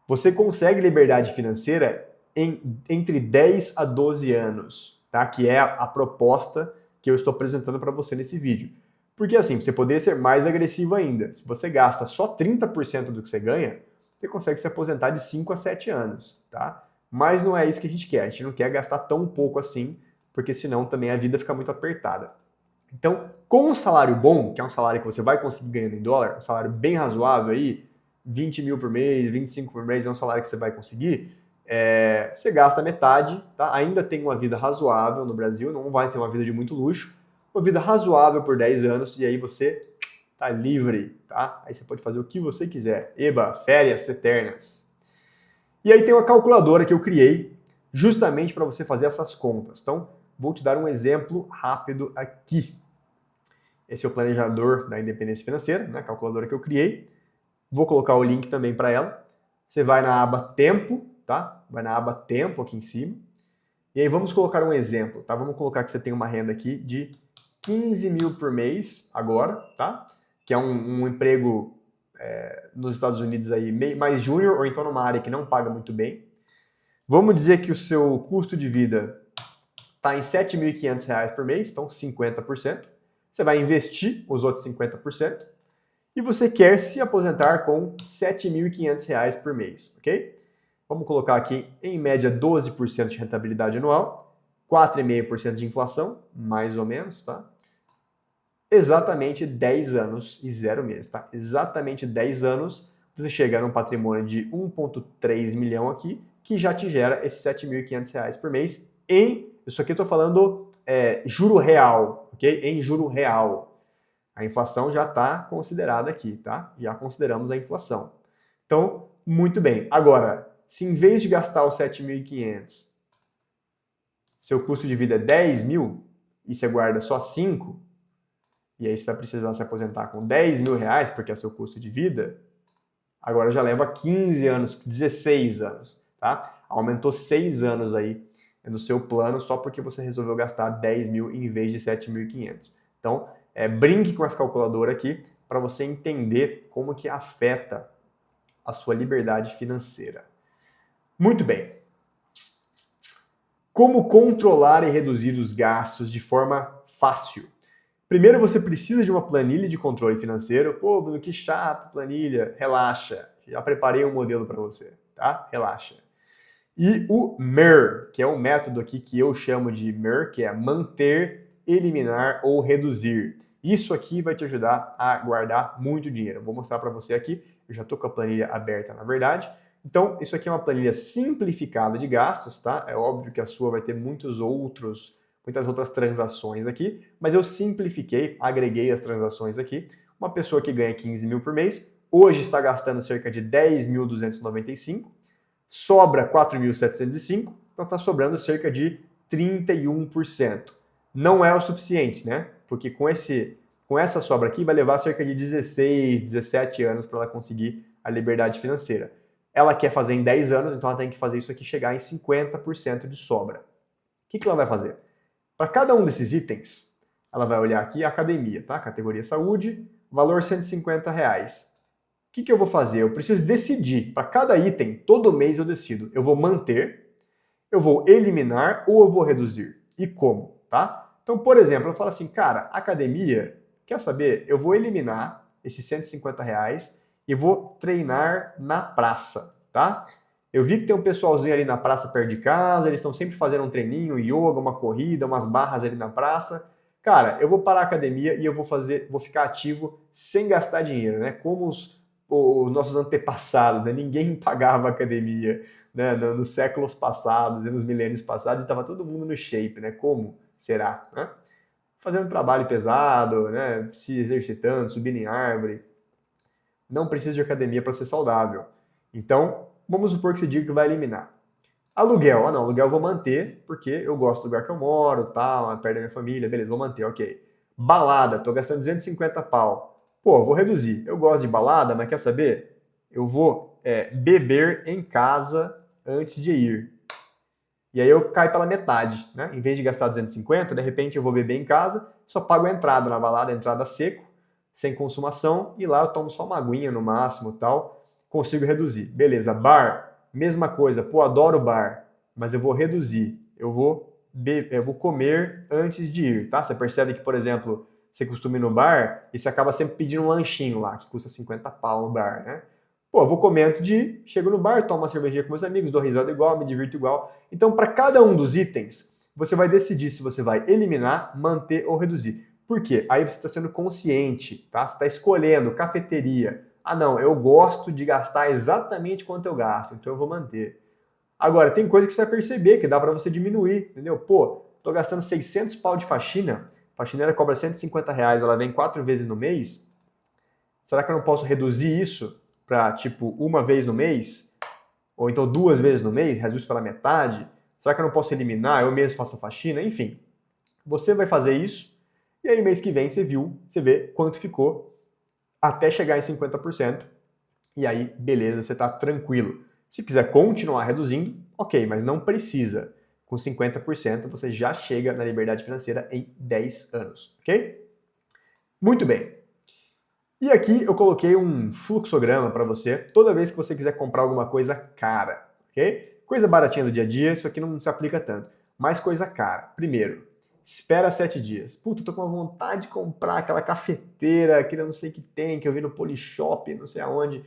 você consegue liberdade financeira entre 10 a 12 anos, tá? Que é a proposta que eu estou apresentando para você nesse vídeo. Porque assim, você poderia ser mais agressivo ainda. Se você gasta só 30% do que você ganha, você consegue se aposentar de 5 a 7 anos, tá? Mas não é isso que a gente quer. A gente não quer gastar tão pouco assim, porque senão também a vida fica muito apertada. Então, com um salário bom, que é um salário que você vai conseguir ganhando em dólar, um salário bem razoável aí, 20 mil por mês, 25 por mês é um salário que você vai conseguir, você gasta metade, tá? Ainda tem uma vida razoável no Brasil, não vai ter uma vida de muito luxo, uma vida razoável por 10 anos, e aí você tá livre, tá? Aí você pode fazer o que você quiser. Eba, férias eternas. E aí tem uma calculadora que eu criei justamente para você fazer essas contas. Então, vou te dar um exemplo rápido aqui. Esse é o planejador da independência financeira, né? A calculadora que eu criei. Vou colocar o link também para ela. Você vai na aba Tempo, tá? Vai na aba Tempo aqui em cima. E aí vamos colocar um exemplo, tá? Vamos colocar que você tem uma renda aqui de 15 mil por mês agora, tá? Que é um emprego nos Estados Unidos aí mais júnior ou então numa área que não paga muito bem. Vamos dizer que o seu custo de vida está em R$ 7.500 por mês, então 50%. Você vai investir os outros 50% e você quer se aposentar com R$ 7.500 por mês, ok? Vamos colocar aqui em média 12% de rentabilidade anual, 4,5% de inflação, mais ou menos, tá? Exatamente 10 anos e 0 meses, tá? Exatamente 10 anos, você chega num patrimônio de 1,3 milhão aqui, que já te gera esses R$ 7.500 por mês isso aqui eu tô falando juro real, ok? Em juro real. A inflação já está considerada aqui, tá? Já consideramos a inflação. Então, muito bem. Agora, se em vez de gastar os 7.500, seu custo de vida é 10 mil e você guarda só 5, e aí você vai precisar se aposentar com 10 mil reais, porque é seu custo de vida, agora já leva 15 anos, 16 anos, tá? Aumentou 6 anos aí no seu plano só porque você resolveu gastar 10 mil em vez de 7.500. Então, brinque com essa calculadora aqui para você entender como que afeta a sua liberdade financeira. Muito bem. Como controlar e reduzir os gastos de forma fácil? Primeiro, você precisa de uma planilha de controle financeiro. Pô, Bruno, que chato, planilha. Relaxa. Já preparei um modelo para você, tá? Relaxa. E o MER, que é um método aqui que eu chamo de MER, que é manter eliminar ou reduzir. Isso aqui vai te ajudar a guardar muito dinheiro. Eu vou mostrar para você aqui, eu já estou com a planilha aberta, na verdade. Então, isso aqui é uma planilha simplificada de gastos, tá? É óbvio que a sua vai ter muitas outras transações aqui, mas eu simplifiquei, agreguei as transações aqui. Uma pessoa que ganha 15 mil por mês, hoje está gastando cerca de 10.295, sobra 4.705, então está sobrando cerca de 31%. Não é o suficiente, né? Porque com essa sobra aqui vai levar cerca de 16, 17 anos para ela conseguir a liberdade financeira. Ela quer fazer em 10 anos, então ela tem que fazer isso aqui chegar em 50% de sobra. O que ela vai fazer? Para cada um desses itens, ela vai olhar aqui a academia, tá? Categoria saúde, valor R$150. O que eu vou fazer? Eu preciso decidir. Para cada item, todo mês eu decido. Eu vou manter, eu vou eliminar ou eu vou reduzir. E como, tá? Então, por exemplo, eu falo assim, cara, academia, quer saber? Eu vou eliminar esses R$150 e vou treinar na praça, tá? Eu vi que tem um pessoalzinho ali na praça perto de casa, eles estão sempre fazendo um treininho, yoga, uma corrida, umas barras ali na praça. Cara, eu vou parar a academia e eu vou ficar ativo sem gastar dinheiro, né? Como os nossos antepassados, né? Ninguém pagava academia, né? Nos séculos passados e nos milênios passados, estava todo mundo no shape, né? Como será, né? Fazendo trabalho pesado, né? Se exercitando, subindo em árvore. Não precisa de academia para ser saudável. Então, vamos supor que você diga que vai eliminar. Aluguel, não, aluguel eu vou manter, porque eu gosto do lugar que eu moro, tal, perto da minha família, beleza, vou manter, ok. Balada, tô gastando 250 pau. Pô, vou reduzir. Eu gosto de balada, mas quer saber? Eu vou beber em casa antes de ir. E aí eu caio pela metade, né? Em vez de gastar 250, de repente eu vou beber em casa, só pago a entrada na balada, a entrada seco, sem consumação, e lá eu tomo só uma aguinha no máximo, tal, consigo reduzir. Beleza, bar, mesma coisa, pô, adoro bar, mas eu vou reduzir. Eu vou comer antes de ir, tá? Você percebe que, por exemplo, você costuma ir no bar e você acaba sempre pedindo um lanchinho lá, que custa 50 pau no bar, né? Pô, eu vou comer antes de ir, chego no bar, tomo uma cervejinha com meus amigos, dou risada igual, me divirto igual. Então, para cada um dos itens, você vai decidir se você vai eliminar, manter ou reduzir. Por quê? Aí você está sendo consciente, tá? Você está escolhendo cafeteria. Ah, não, eu gosto de gastar exatamente quanto eu gasto, então eu vou manter. Agora, tem coisa que você vai perceber que dá para você diminuir, entendeu? Pô, tô gastando 600 pau de faxina, a faxineira cobra R$150, ela vem 4 vezes no mês. Será que eu não posso reduzir isso para, tipo, uma vez no mês? Ou então 2 vezes no mês, reduz pela metade? Será que eu não posso eliminar? Eu mesmo faço a faxina? Enfim, você vai fazer isso e aí mês que vem você vê quanto ficou até chegar em 50%. E aí, beleza, você está tranquilo. Se quiser continuar reduzindo, ok, mas não precisa. Com 50% você já chega na liberdade financeira em 10 anos, ok? Muito bem. E aqui eu coloquei um fluxograma para você toda vez que você quiser comprar alguma coisa cara, ok? Coisa baratinha do dia a dia, isso aqui não se aplica tanto. Mas coisa cara. Primeiro, espera 7 dias. Puta, tô com uma vontade de comprar aquela cafeteira, aquele não sei o que tem, que eu vi no Polishop, não sei aonde.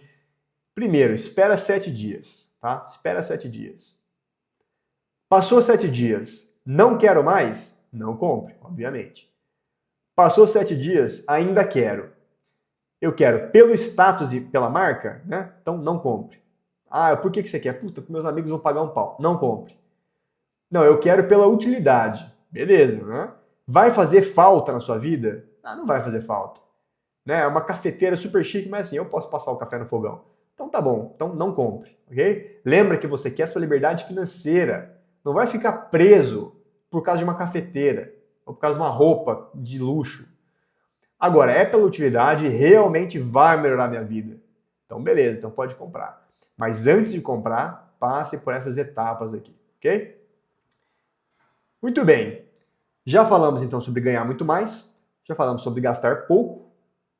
Primeiro, espera 7 dias, tá? Espera 7 dias. Passou 7 dias, não quero mais? Não compre, obviamente. Passou 7 dias, ainda quero. Eu quero pelo status e pela marca, né? Então não compre. Ah, por que você quer? Puta, meus amigos vão pagar um pau. Não compre. Não, eu quero pela utilidade. Beleza, né? Vai fazer falta na sua vida? Ah, não vai fazer falta. Né? É uma cafeteira super chique, mas assim, eu posso passar o café no fogão. Então tá bom, então não compre, ok? Lembra que você quer sua liberdade financeira. Não vai ficar preso por causa de uma cafeteira ou por causa de uma roupa de luxo. Agora, é pela utilidade e realmente vai melhorar minha vida. Então, beleza, então pode comprar. Mas antes de comprar, passe por essas etapas aqui, ok? Muito bem. Já falamos então sobre ganhar muito mais, já falamos sobre gastar pouco,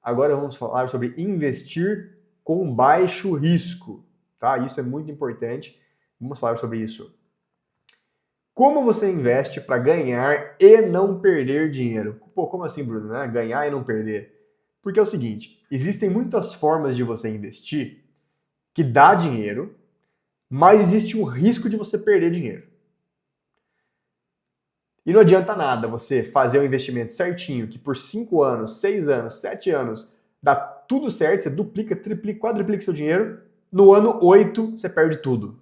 agora vamos falar sobre investir com baixo risco, tá? Isso é muito importante. Vamos falar sobre isso. Como você investe para ganhar e não perder dinheiro? Pô, como assim, Bruno? Né? Ganhar e não perder? Porque é o seguinte, existem muitas formas de você investir que dá dinheiro, mas existe um risco de você perder dinheiro. E não adianta nada você fazer o investimento certinho, que por 5 anos, 6 anos, 7 anos, dá tudo certo, você duplica, triplica, quadruplica seu dinheiro, no ano 8 você perde tudo.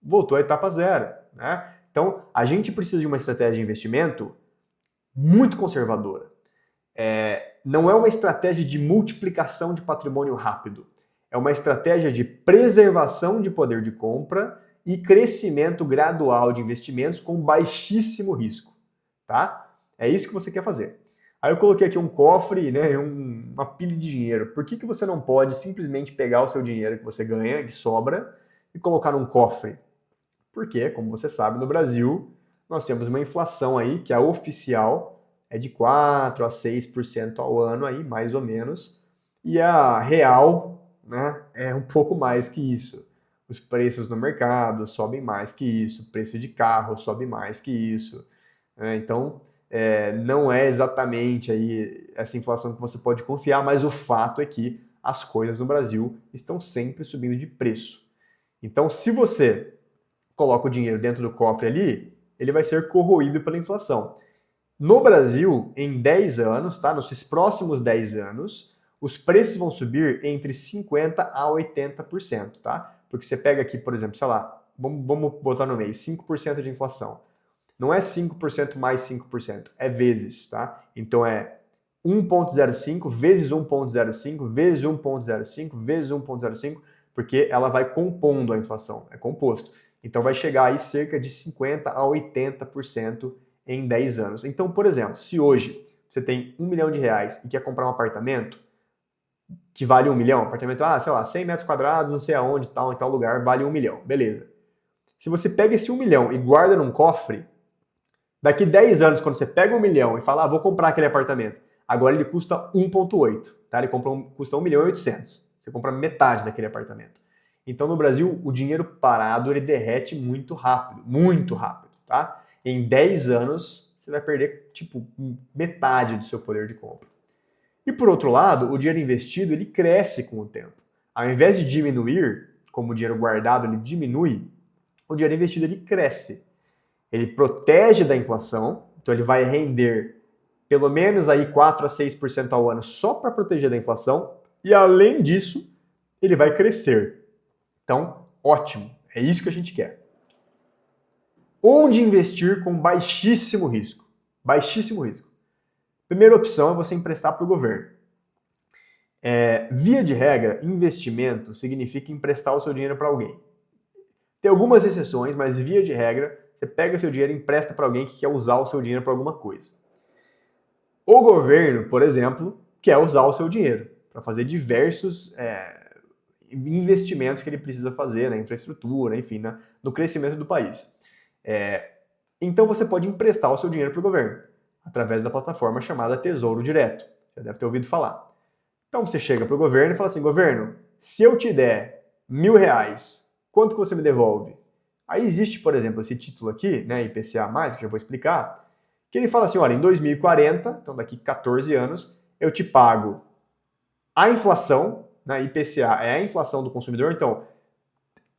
Voltou à etapa zero, né? Então, a gente precisa de uma estratégia de investimento muito conservadora. Não é uma estratégia de multiplicação de patrimônio rápido. É uma estratégia de preservação de poder de compra e crescimento gradual de investimentos com baixíssimo risco, tá? É isso que você quer fazer. Aí eu coloquei aqui um cofre, né, uma pilha de dinheiro. Por que você não pode simplesmente pegar o seu dinheiro que você ganha, que sobra, e colocar num cofre? Porque, como você sabe, no Brasil, nós temos uma inflação aí, que é oficial, é de 4 a 6% ao ano, aí, mais ou menos, e a real, né, é um pouco mais que isso. Os preços no mercado sobem mais que isso, o preço de carro sobe mais que isso. Então, não é exatamente aí essa inflação que você pode confiar, mas o fato é que as coisas no Brasil estão sempre subindo de preço. Então, se você coloca o dinheiro dentro do cofre ali, ele vai ser corroído pela inflação. No Brasil, em 10 anos, tá? Nos próximos 10 anos, os preços vão subir entre 50% a 80%, tá? Porque você pega aqui, por exemplo, sei lá, vamos botar no meio, 5% de inflação. Não é 5% mais 5%, é vezes, tá? Então é 1,05 vezes 1,05 vezes 1,05 vezes 1,05, porque ela vai compondo a inflação, é composto. Então vai chegar aí cerca de 50% a 80% em 10 anos. Então, por exemplo, se hoje você tem R$1 milhão e quer comprar um apartamento que vale 1 milhão, apartamento, sei lá, 100 metros quadrados, não sei aonde, tal, em tal lugar, vale 1 milhão, beleza. Se você pega esse 1 milhão e guarda num cofre, daqui 10 anos, quando você pega 1 milhão e fala, vou comprar aquele apartamento, agora ele custa 1,8, tá? Ele custa 1 milhão e 800. Você compra metade daquele apartamento. Então, no Brasil, o dinheiro parado, ele derrete muito rápido, tá? Em 10 anos, você vai perder, tipo, metade do seu poder de compra. E, por outro lado, o dinheiro investido, ele cresce com o tempo. Ao invés de diminuir, como o dinheiro guardado, ele diminui, o dinheiro investido, ele cresce. Ele protege da inflação, então ele vai render pelo menos aí 4 a 6% ao ano só para proteger da inflação, e além disso, ele vai crescer. Então, ótimo, é isso que a gente quer. Onde investir com baixíssimo risco? Baixíssimo risco. Primeira opção é você emprestar para o governo. Via de regra, investimento significa emprestar o seu dinheiro para alguém. Tem algumas exceções, mas via de regra, você pega seu dinheiro e empresta para alguém que quer usar o seu dinheiro para alguma coisa. O governo, por exemplo, quer usar o seu dinheiro para fazer diversos investimentos que ele precisa fazer na infraestrutura, enfim, no crescimento do país. Então você pode emprestar o seu dinheiro para o governo, através da plataforma chamada Tesouro Direto. Já deve ter ouvido falar. Então você chega para o governo e fala assim, governo, se eu te der R$1.000, quanto que você me devolve? Aí existe, por exemplo, esse título aqui, né, IPCA+, que eu já vou explicar, que ele fala assim, olha, em 2040, então daqui 14 anos, eu te pago a inflação, né, IPCA é a inflação do consumidor, então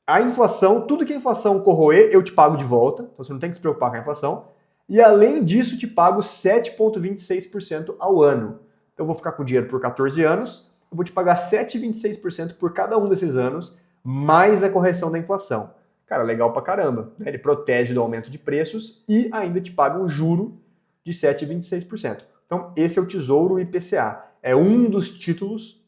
a inflação, tudo que a inflação corroer, eu te pago de volta, então você não tem que se preocupar com a inflação, e além disso te pago 7,26% ao ano. Então eu vou ficar com o dinheiro por 14 anos, eu vou te pagar 7,26% por cada um desses anos, mais a correção da inflação. Cara, legal pra caramba, né? Ele protege do aumento de preços e ainda te paga um juro de 7,26%. Então esse é o Tesouro IPCA. É um dos títulos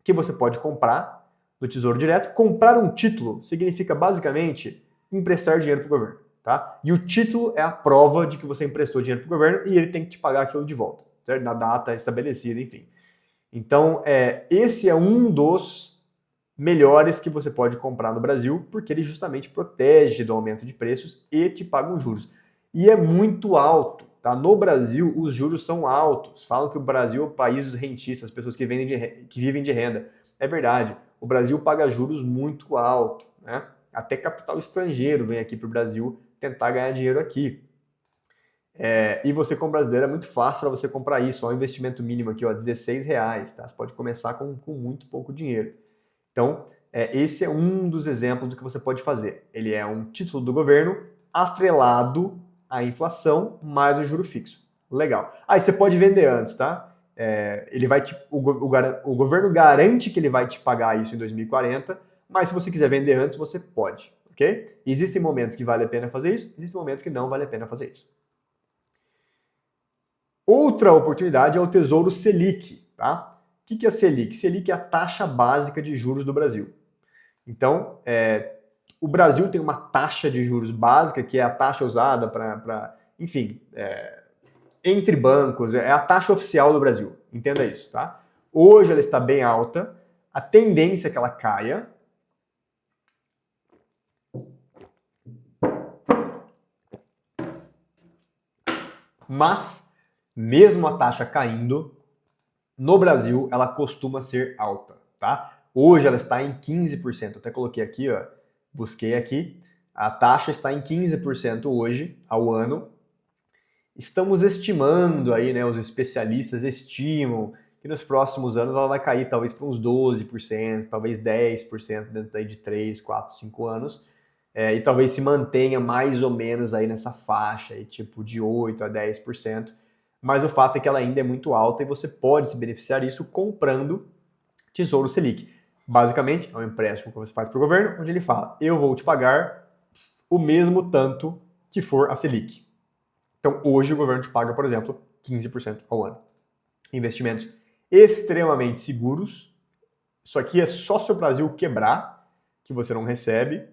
que você pode comprar do Tesouro Direto. Comprar um título significa basicamente emprestar dinheiro para o governo, tá? E o título é a prova de que você emprestou dinheiro para o governo e ele tem que te pagar aquilo de volta, certo? Na data estabelecida, enfim. Então, esse é um dos melhores que você pode comprar no Brasil, porque ele justamente protege do aumento de preços e te paga os juros. E é muito alto, tá? No Brasil, os juros são altos. Falam que o Brasil é o país dos rentistas, as pessoas que vivem de renda. É verdade. O Brasil paga juros muito altos, né? Até capital estrangeiro vem aqui para o Brasil tentar ganhar dinheiro aqui. E você, como brasileiro, é muito fácil para você comprar isso. Ó, o investimento mínimo aqui, ó, R$16, tá? Você pode começar com muito pouco dinheiro. Então, esse é um dos exemplos do que você pode fazer. Ele é um título do governo atrelado a inflação mais o juro fixo. Legal. Aí você pode vender antes, tá? Ele vai o governo garante que ele vai te pagar isso em 2040, mas se você quiser vender antes, você pode, ok? Existem momentos que vale a pena fazer isso, existem momentos que não vale a pena fazer isso. Outra oportunidade é o Tesouro Selic, tá? O que é a Selic? Selic é a taxa básica de juros do Brasil. Então, o Brasil tem uma taxa de juros básica, que é a taxa usada para, enfim, entre bancos, é a taxa oficial do Brasil. Entenda isso, tá? Hoje ela está bem alta, a tendência é que ela caia. Mas, mesmo a taxa caindo, no Brasil ela costuma ser alta, tá? Hoje ela está em 15%. Até coloquei aqui, ó, busquei aqui. A taxa está em 15% hoje, ao ano. Estamos estimando aí, né, os especialistas estimam que nos próximos anos ela vai cair talvez para uns 12%, talvez 10% dentro aí de 3, 4, 5 anos. E talvez se mantenha mais ou menos aí nessa faixa, aí, tipo de 8 a 10%. Mas o fato é que ela ainda é muito alta e você pode se beneficiar disso comprando Tesouro Selic. Basicamente, é um empréstimo que você faz para o governo, onde ele fala, eu vou te pagar o mesmo tanto que for a Selic. Então, hoje o governo te paga, por exemplo, 15% ao ano. Investimentos extremamente seguros. Isso aqui é só se o Brasil quebrar, que você não recebe.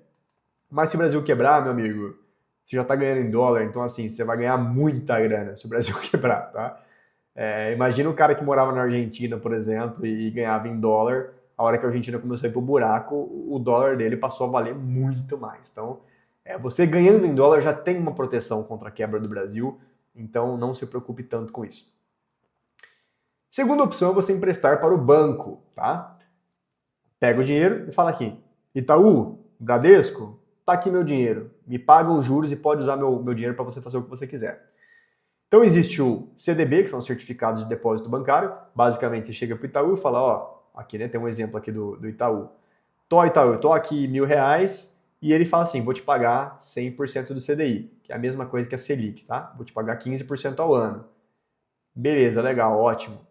Mas se o Brasil quebrar, meu amigo, você já está ganhando em dólar, então assim, você vai ganhar muita grana se o Brasil quebrar, tá? Imagina o cara que morava na Argentina, por exemplo, e ganhava em dólar. A hora que a Argentina começou a ir pro buraco, o dólar dele passou a valer muito mais. Então, você ganhando em dólar já tem uma proteção contra a quebra do Brasil, então não se preocupe tanto com isso. Segunda opção é você emprestar para o banco, tá? Pega o dinheiro e fala aqui, Itaú, Bradesco, tá aqui meu dinheiro, me paga os juros e pode usar meu dinheiro para você fazer o que você quiser. Então existe o CDB, que são os certificados de depósito bancário. Basicamente você chega para o Itaú e fala, ó, aqui, né, tem um exemplo aqui do Itaú. Itaú, eu tô aqui R$1.000 e ele fala assim, vou te pagar 100% do CDI, que é a mesma coisa que a Selic, tá? Vou te pagar 15% ao ano. Beleza, legal, ótimo.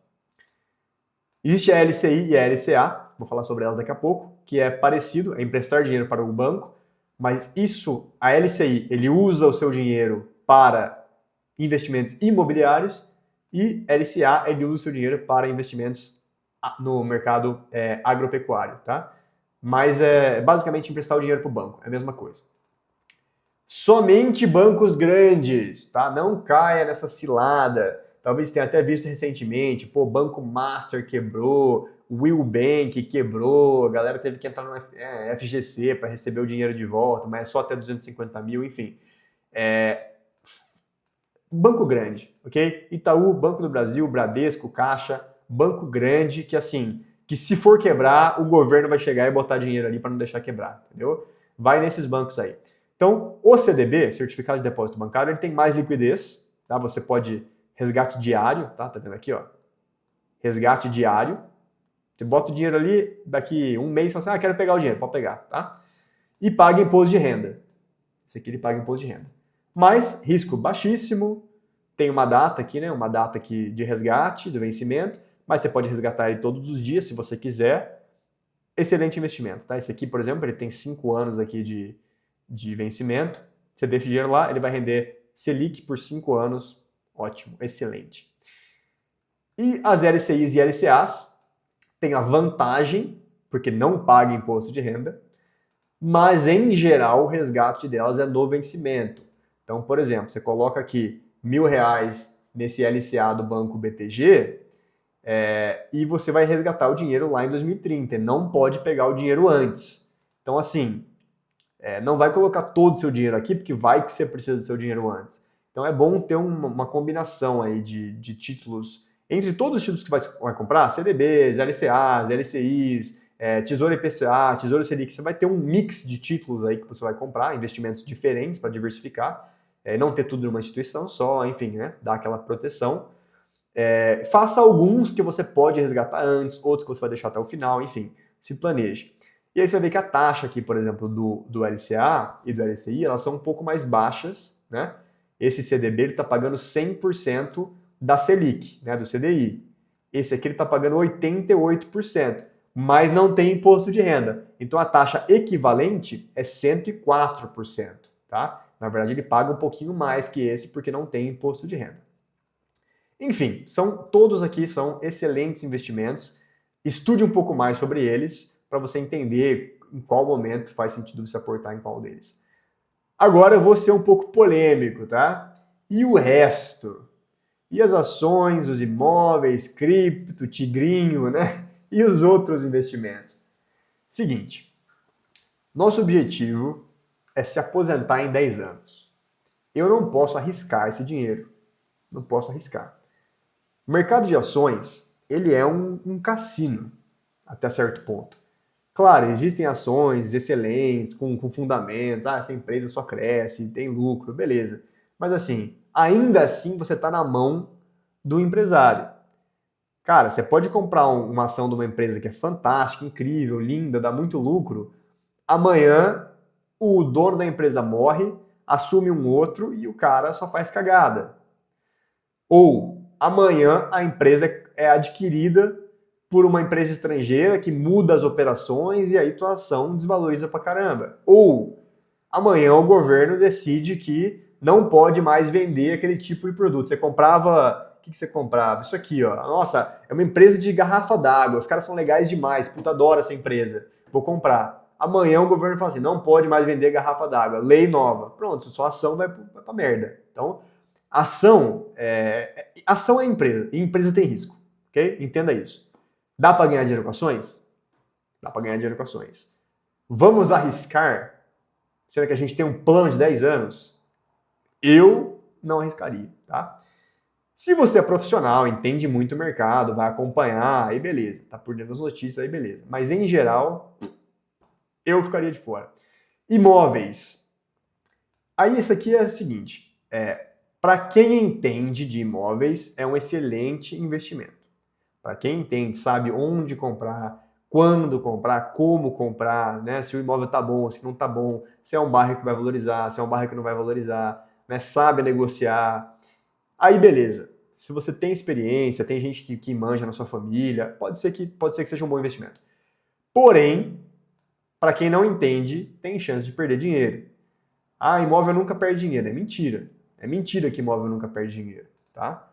Existe a LCI e a LCA, vou falar sobre elas daqui a pouco, que é parecido, é emprestar dinheiro para o banco, mas isso, a LCI, ele usa o seu dinheiro para investimentos imobiliários e LCA, ele usa o seu dinheiro para investimentos no mercado agropecuário, tá? Mas é basicamente emprestar o dinheiro para o banco, é a mesma coisa. Somente bancos grandes, tá? Não caia nessa cilada. Talvez tenha até visto recentemente, pô, Banco Master quebrou, Will Bank quebrou, a galera teve que entrar no FGC para receber o dinheiro de volta, mas é só até 250 mil, enfim. Banco grande, ok? Itaú, Banco do Brasil, Bradesco, Caixa, banco grande que assim, que se for quebrar, o governo vai chegar e botar dinheiro ali para não deixar quebrar, entendeu? Vai nesses bancos aí. Então, o CDB, Certificado de Depósito Bancário, ele tem mais liquidez, tá? Você pode resgate diário, tá? Tá vendo aqui, ó? Resgate diário. Você bota o dinheiro ali, daqui um mês, você fala assim, quero pegar o dinheiro, pode pegar, tá? E paga imposto de renda. Esse aqui ele paga imposto de renda. Mas risco baixíssimo, tem uma data aqui, né? Uma data aqui de resgate, do vencimento, mas você pode resgatar ele todos os dias, se você quiser. Excelente investimento, tá? Esse aqui, por exemplo, ele tem 5 anos aqui de vencimento. Você deixa o dinheiro lá, ele vai render Selic por 5 anos. Ótimo, excelente. E as LCIs e LCAs têm a vantagem, porque não paga imposto de renda, mas em geral o resgate delas é no vencimento. Então, por exemplo, você coloca aqui R$1.000 nesse LCA do Banco BTG e você vai resgatar o dinheiro lá em 2030. Não pode pegar o dinheiro antes. Então, assim, não vai colocar todo o seu dinheiro aqui, porque vai que você precisa do seu dinheiro antes. Então, é bom ter uma combinação aí de títulos. Entre todos os títulos que você vai comprar, CDBs, LCAs, LCIs, Tesouro IPCA, Tesouro Selic, você vai ter um mix de títulos aí que você vai comprar, investimentos diferentes para diversificar, não ter tudo numa instituição só, enfim, né, dar aquela proteção. Faça alguns que você pode resgatar antes, outros que você vai deixar até o final, enfim, se planeje. E aí você vai ver que a taxa aqui, por exemplo, do LCA e do LCI, elas são um pouco mais baixas, né? Esse CDB está pagando 100% da Selic, né, do CDI. Esse aqui ele está pagando 88%, mas não tem imposto de renda. Então a taxa equivalente é 104%. Tá? Na verdade, ele paga um pouquinho mais que esse porque não tem imposto de renda. Enfim, todos aqui são excelentes investimentos. Estude um pouco mais sobre eles para você entender em qual momento faz sentido você aportar em qual deles. Agora eu vou ser um pouco polêmico, tá? E o resto? E as ações, os imóveis, cripto, tigrinho, né? E os outros investimentos? Seguinte, nosso objetivo é se aposentar em 10 anos. Eu não posso arriscar esse dinheiro. Não posso arriscar. O mercado de ações, ele é um cassino, até certo ponto. Claro, existem ações excelentes, com fundamentos, essa empresa só cresce, tem lucro, beleza. Mas assim, ainda assim você está na mão do empresário. Cara, você pode comprar uma ação de uma empresa que é fantástica, incrível, linda, dá muito lucro. Amanhã, o dono da empresa morre, assume um outro e o cara só faz cagada. Ou amanhã a empresa é adquirida por uma empresa estrangeira que muda as operações e aí tua ação desvaloriza pra caramba. Ou amanhã o governo decide que não pode mais vender aquele tipo de produto. Você comprava... O que você comprava? Isso aqui, ó. Nossa, é uma empresa de garrafa d'água. Os caras são legais demais. Puta, adoro essa empresa. Vou comprar. Amanhã o governo fala assim, não pode mais vender garrafa d'água. Lei nova. Pronto, sua ação vai pra merda. Então, ação é empresa. E empresa tem risco. Ok? Entenda isso. Dá para ganhar dinheiro com ações? Dá para ganhar dinheiro com ações. Vamos arriscar? Será que a gente tem um plano de 10 anos? Eu não arriscaria, tá? Se você é profissional, entende muito o mercado, vai acompanhar, aí beleza. Tá por dentro das notícias, aí beleza. Mas em geral, eu ficaria de fora. Imóveis. Aí isso aqui é o seguinte, para quem entende de imóveis, é um excelente investimento. Para quem entende, sabe onde comprar, quando comprar, como comprar, né? Se o imóvel tá bom, se não tá bom, se é um bairro que vai valorizar, se é um bairro que não vai valorizar, né? Sabe negociar. Aí beleza. Se você tem experiência, tem gente que manja na sua família, pode ser que seja um bom investimento. Porém, para quem não entende, tem chance de perder dinheiro. Imóvel nunca perde dinheiro. É mentira. É mentira que imóvel nunca perde dinheiro, tá?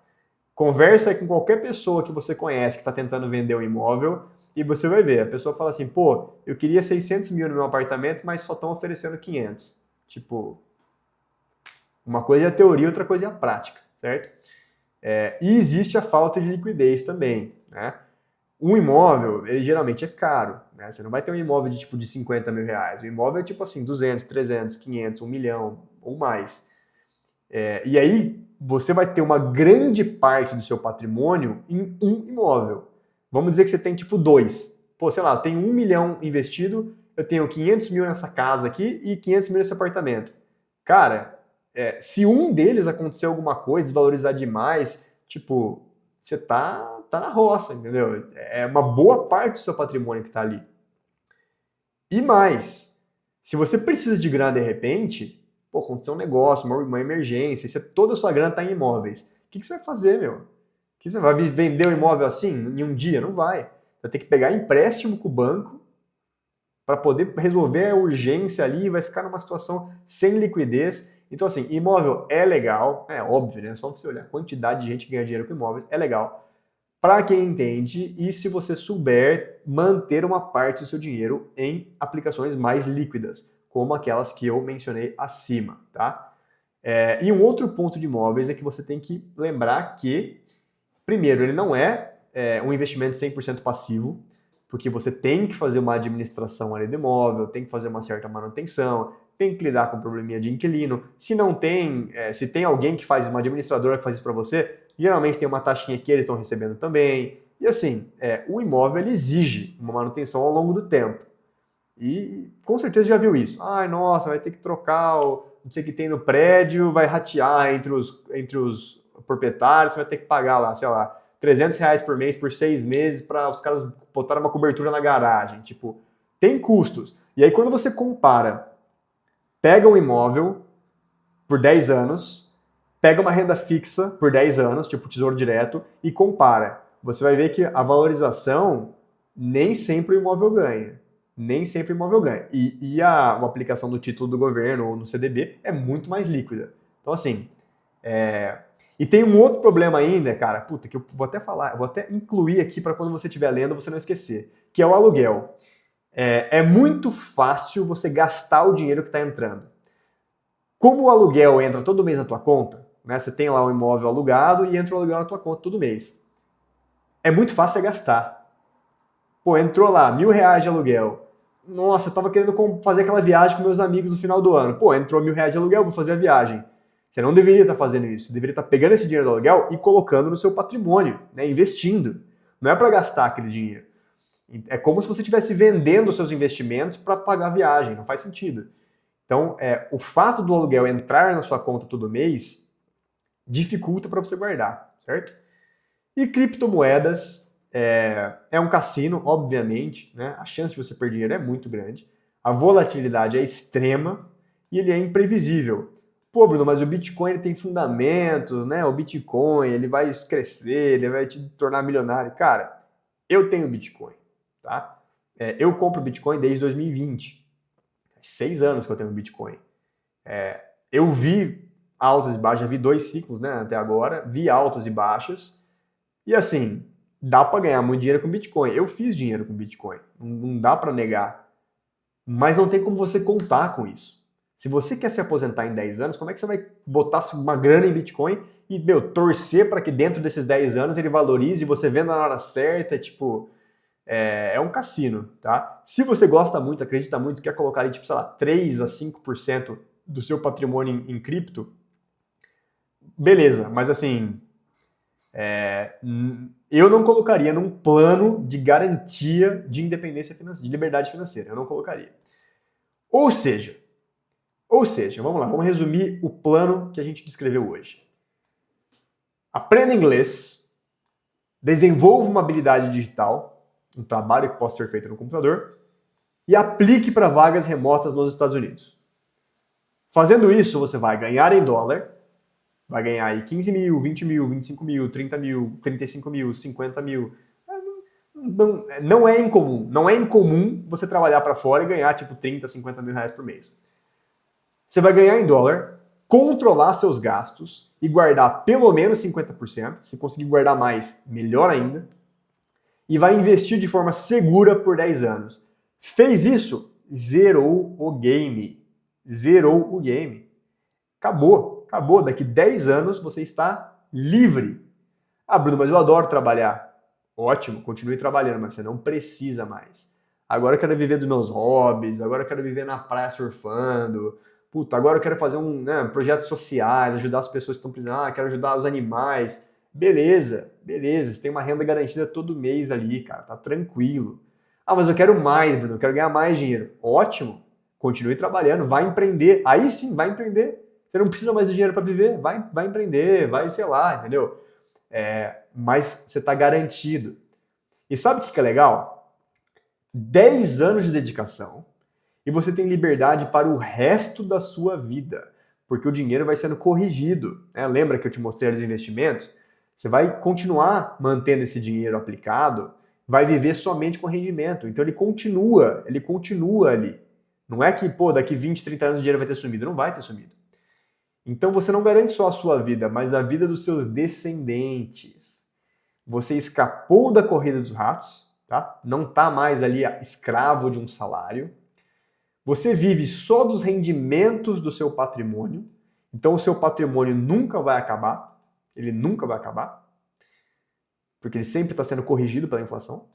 Conversa com qualquer pessoa que você conhece que está tentando vender um imóvel e você vai ver. A pessoa fala assim, pô, eu queria 600 mil no meu apartamento, mas só estão oferecendo 500. Tipo, uma coisa é a teoria, outra coisa é a prática, certo? E existe a falta de liquidez também, né? Um imóvel, ele geralmente é caro, né? Você não vai ter um imóvel de 50 mil reais. O imóvel é tipo assim, 200, 300, 500, 1 milhão ou mais. E aí, você vai ter uma grande parte do seu patrimônio em um imóvel. Vamos dizer que você tem tipo 2. Pô, sei lá, eu tenho 1 milhão investido, eu tenho 500 mil nessa casa aqui e 500 mil nesse apartamento. Cara, se um deles acontecer alguma coisa, desvalorizar demais, tipo, você tá na roça, entendeu? É uma boa parte do seu patrimônio que tá ali. E mais, se você precisa de grana de repente, pô, aconteceu um negócio, uma emergência, toda a sua grana está em imóveis. O que você vai fazer, meu? Que você vai vender o imóvel assim em um dia? Não vai. Vai ter que pegar empréstimo com o banco para poder resolver a urgência ali e vai ficar numa situação sem liquidez. Então, assim, imóvel é legal, é óbvio, né? Só você olhar a quantidade de gente que ganha dinheiro com imóveis, é legal. Para quem entende e se você souber manter uma parte do seu dinheiro em aplicações mais líquidas, como aquelas que eu mencionei acima, tá? E um outro ponto de imóveis é que você tem que lembrar que, primeiro, ele não é um investimento 100% passivo, porque você tem que fazer uma administração ali do imóvel, tem que fazer uma certa manutenção, tem que lidar com o probleminha de inquilino. Se não tem, se tem alguém que faz, uma administradora que faz isso para você, geralmente tem uma taxinha que eles estão recebendo também. E assim, o imóvel ele exige uma manutenção ao longo do tempo. E com certeza já viu isso. Nossa, vai ter que trocar não sei o que tem no prédio, vai ratear entre os proprietários, você vai ter que pagar lá, sei lá, R$300 por mês por 6 meses para os caras botarem uma cobertura na garagem. Tipo, tem custos. E aí quando você compara, pega um imóvel por 10 anos Pega uma renda fixa por 10 anos, tipo Tesouro Direto, e compara. Você vai ver que a valorização nem sempre o imóvel ganha. Nem sempre o imóvel ganha. E a aplicação do título do governo ou no CDB é muito mais líquida. Então, assim, e tem um outro problema ainda, cara, puta, que eu vou até falar, vou até incluir aqui para quando você estiver lendo você não esquecer, que é o aluguel. É muito fácil você gastar o dinheiro que está entrando. Como o aluguel entra todo mês na tua conta, né? Você tem lá um imóvel alugado e entra o aluguel na tua conta todo mês. É muito fácil você gastar. Pô, entrou lá, R$1.000 de aluguel. Nossa, eu tava querendo fazer aquela viagem com meus amigos no final do ano. Pô, entrou R$1.000 de aluguel, vou fazer a viagem. Você não deveria estar fazendo isso. Você deveria estar pegando esse dinheiro do aluguel e colocando no seu patrimônio, né? Investindo. Não é para gastar aquele dinheiro. É como se você estivesse vendendo os seus investimentos para pagar a viagem. Não faz sentido. Então, o fato do aluguel entrar na sua conta todo mês dificulta para você guardar, certo? E criptomoedas é um cassino, obviamente, né? A chance de você perder dinheiro é muito grande, a volatilidade é extrema e ele é imprevisível. Pô, Bruno, mas o Bitcoin ele tem fundamentos, né? O Bitcoin ele vai crescer, ele vai te tornar milionário. Cara, eu tenho Bitcoin, tá? Eu compro Bitcoin desde 2020. 6 anos que eu tenho Bitcoin. Eu vi altas e baixas, já vi 2 ciclos, né, até agora, vi altas e baixas, e assim, dá para ganhar muito dinheiro com Bitcoin. Eu fiz dinheiro com Bitcoin, não dá para negar, mas não tem como você contar com isso. Se você quer se aposentar em 10 anos, como é que você vai botar uma grana em Bitcoin e, torcer para que dentro desses 10 anos ele valorize e você venda na hora certa, tipo... É um cassino, tá? Se você gosta muito, acredita muito, quer colocar ali, tipo, sei lá, 3 a 5% do seu patrimônio em cripto, beleza, mas assim, eu não colocaria num plano de garantia de independência financeira, de liberdade financeira, eu não colocaria. Ou seja, vamos lá, vamos resumir o plano que a gente descreveu hoje. Aprenda inglês, desenvolva uma habilidade digital, um trabalho que possa ser feito no computador, e aplique para vagas remotas nos Estados Unidos. Fazendo isso, você vai ganhar em dólar, vai ganhar aí 15 mil, 20 mil, 25 mil, 30 mil, 35 mil, 50 mil. Não é incomum você trabalhar para fora e ganhar tipo 30, 50 mil reais por mês. Você vai ganhar em dólar, controlar seus gastos e guardar pelo menos 50%. Se conseguir guardar mais, melhor ainda. E vai investir de forma segura por 10 anos. Fez isso, zerou o game. Zerou o game. Acabou. Daqui 10 anos você está livre. Ah, Bruno, mas eu adoro trabalhar. Ótimo, continue trabalhando, mas você não precisa mais. Agora eu quero viver dos meus hobbies, agora eu quero viver na praia surfando. Puta, agora eu quero fazer projetos sociais, ajudar as pessoas que estão precisando. Ah, quero ajudar os animais. Beleza, você tem uma renda garantida todo mês ali, cara, tá tranquilo. Ah, mas eu quero mais, Bruno, eu quero ganhar mais dinheiro. Ótimo, continue trabalhando, vai empreender. Aí sim, vai empreender. Você não precisa mais de dinheiro para viver, vai empreender, vai, sei lá, entendeu? Mas você tá garantido. E sabe o que é legal? 10 anos de dedicação e você tem liberdade para o resto da sua vida, porque o dinheiro vai sendo corrigido. Né? Lembra que eu te mostrei os investimentos? Você vai continuar mantendo esse dinheiro aplicado, vai viver somente com rendimento. Então ele continua ali. Não é que, daqui 20, 30 anos o dinheiro vai ter sumido. Não vai ter sumido. Então você não garante só a sua vida, mas a vida dos seus descendentes. Você escapou da corrida dos ratos, tá? Não está mais ali escravo de um salário. Você vive só dos rendimentos do seu patrimônio. Então o seu patrimônio nunca vai acabar. Ele nunca vai acabar, porque ele sempre está sendo corrigido pela inflação.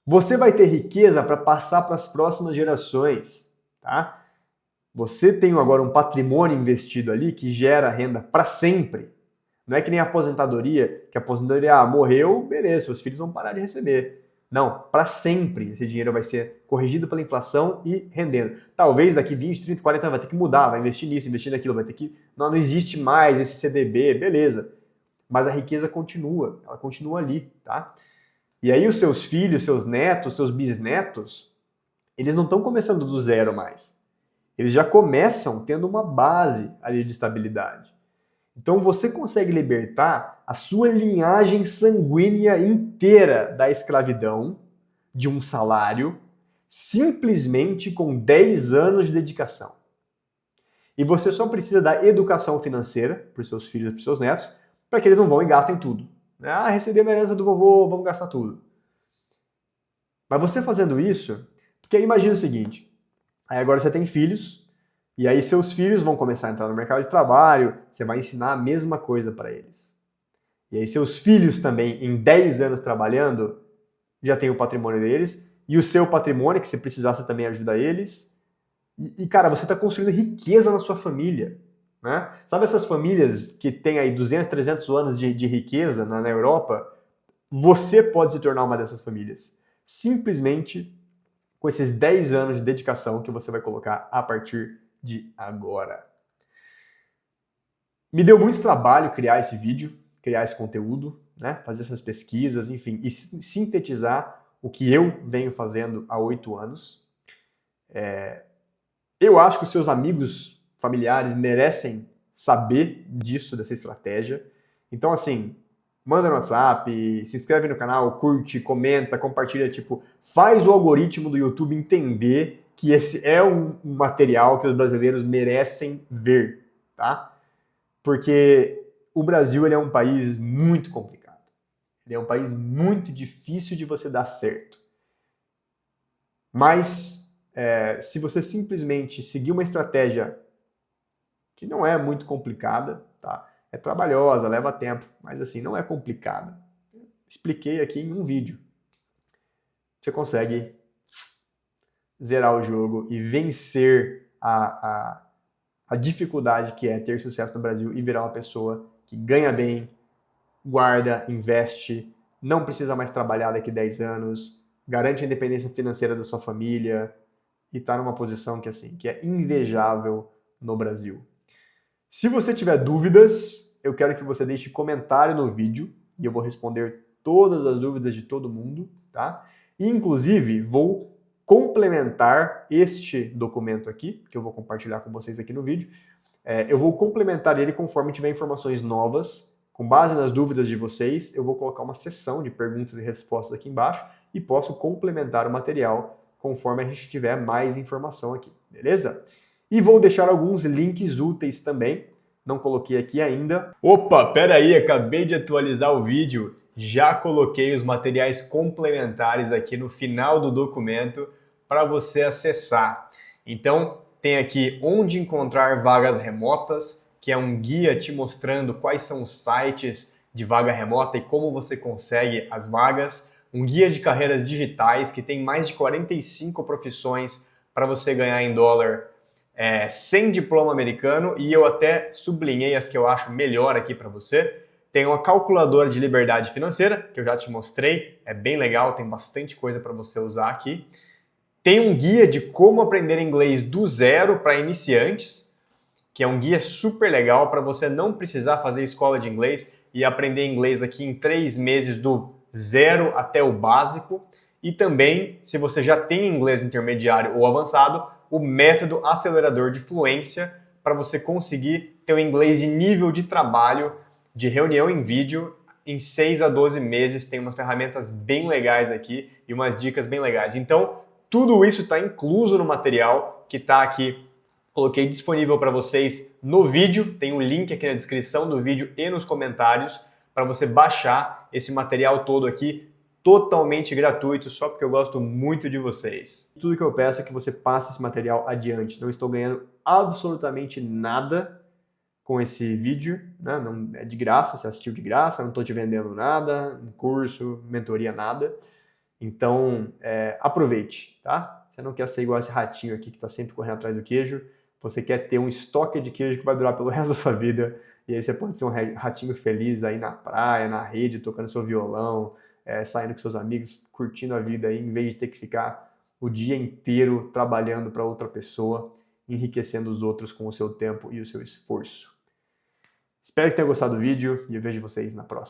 Você vai ter riqueza para passar para as próximas gerações, tá? Você tem agora um patrimônio investido ali que gera renda para sempre. Não é que nem a aposentadoria, que a aposentadoria morreu, beleza, seus filhos vão parar de receber. Não, para sempre esse dinheiro vai ser corrigido pela inflação e rendendo. Talvez daqui 20, 30, 40 anos vai ter que mudar, vai investir nisso, investir naquilo, vai ter que... Não existe mais esse CDB, beleza. Mas a riqueza continua, ela continua ali, tá? E aí os seus filhos, seus netos, seus bisnetos, eles não estão começando do zero mais. Eles já começam tendo uma base ali de estabilidade. Então você consegue libertar a sua linhagem sanguínea inteira da escravidão, de um salário, simplesmente com 10 anos de dedicação. E você só precisa dar educação financeira para os seus filhos e para os seus netos, para que eles não vão e gastem tudo. Ah, recebi a herança do vovô, vamos gastar tudo. Mas você fazendo isso, porque aí imagina o seguinte, aí agora você tem filhos, e aí seus filhos vão começar a entrar no mercado de trabalho, você vai ensinar a mesma coisa para eles. E aí seus filhos também, em 10 anos trabalhando, já tem o patrimônio deles, e o seu patrimônio, que se precisar, você também ajuda eles. Cara, você está construindo riqueza na sua família. Né? Sabe essas famílias que têm aí 200, 300 anos de riqueza na Europa? Você pode se tornar uma dessas famílias. Simplesmente com esses 10 anos de dedicação que você vai colocar a partir de agora. Me deu muito trabalho criar esse vídeo, criar esse conteúdo, né? Fazer essas pesquisas, enfim, e sintetizar o que eu venho fazendo há 8 anos. Eu acho que os seus amigos, familiares merecem saber disso, dessa estratégia. Então, assim, manda no WhatsApp, se inscreve no canal, curte, comenta, compartilha, faz o algoritmo do YouTube entender que esse é um material que os brasileiros merecem ver, tá? Porque o Brasil ele é um país muito complicado. Ele é um país muito difícil de você dar certo. Mas, se você simplesmente seguir uma estratégia que não é muito complicada, tá? É trabalhosa, leva tempo, mas assim, não é complicada. Expliquei aqui em um vídeo. Você consegue zerar o jogo e vencer a dificuldade que é ter sucesso no Brasil e virar uma pessoa que ganha bem, guarda, investe, não precisa mais trabalhar daqui a 10 anos, garante a independência financeira da sua família e está numa posição que é invejável no Brasil. Se você tiver dúvidas, eu quero que você deixe comentário no vídeo e eu vou responder todas as dúvidas de todo mundo, tá? E, inclusive, vou complementar este documento aqui, que eu vou compartilhar com vocês aqui no vídeo. Eu vou complementar ele conforme tiver informações novas. Com base nas dúvidas de vocês, eu vou colocar uma seção de perguntas e respostas aqui embaixo e posso complementar o material conforme a gente tiver mais informação aqui, beleza? E vou deixar alguns links úteis também, não coloquei aqui ainda. Opa, peraí, acabei de atualizar o vídeo, já coloquei os materiais complementares aqui no final do documento para você acessar. Então, tem aqui onde encontrar vagas remotas, que é um guia te mostrando quais são os sites de vaga remota e como você consegue as vagas. Um guia de carreiras digitais, que tem mais de 45 profissões para você ganhar em dólar sem diploma americano, e eu até sublinhei as que eu acho melhor aqui para você. Tem uma calculadora de liberdade financeira, que eu já te mostrei, é bem legal, tem bastante coisa para você usar aqui. Tem um guia de como aprender inglês do zero para iniciantes, que é um guia super legal para você não precisar fazer escola de inglês e aprender inglês aqui em 3 meses do zero até o básico. E também, se você já tem inglês intermediário ou avançado, o método acelerador de fluência para você conseguir ter o inglês de nível de trabalho, de reunião em vídeo, em 6 a 12 meses. Tem umas ferramentas bem legais aqui e umas dicas bem legais. Então, tudo isso está incluso no material que está aqui. Coloquei disponível para vocês no vídeo, tem um link aqui na descrição do vídeo e nos comentários para você baixar esse material todo aqui, totalmente gratuito, só porque eu gosto muito de vocês. Tudo que eu peço é que você passe esse material adiante. Não estou ganhando absolutamente nada com esse vídeo, né? Não é de graça, você assistiu de graça, não estou te vendendo nada, curso, mentoria, nada. Então, aproveite, tá? Você não quer ser igual esse ratinho aqui que está sempre correndo atrás do queijo. Você quer ter um estoque de queijo que vai durar pelo resto da sua vida. E aí você pode ser um ratinho feliz aí na praia, na rede, tocando seu violão, saindo com seus amigos, curtindo a vida aí, em vez de ter que ficar o dia inteiro trabalhando para outra pessoa, enriquecendo os outros com o seu tempo e o seu esforço. Espero que tenha gostado do vídeo e eu vejo vocês na próxima.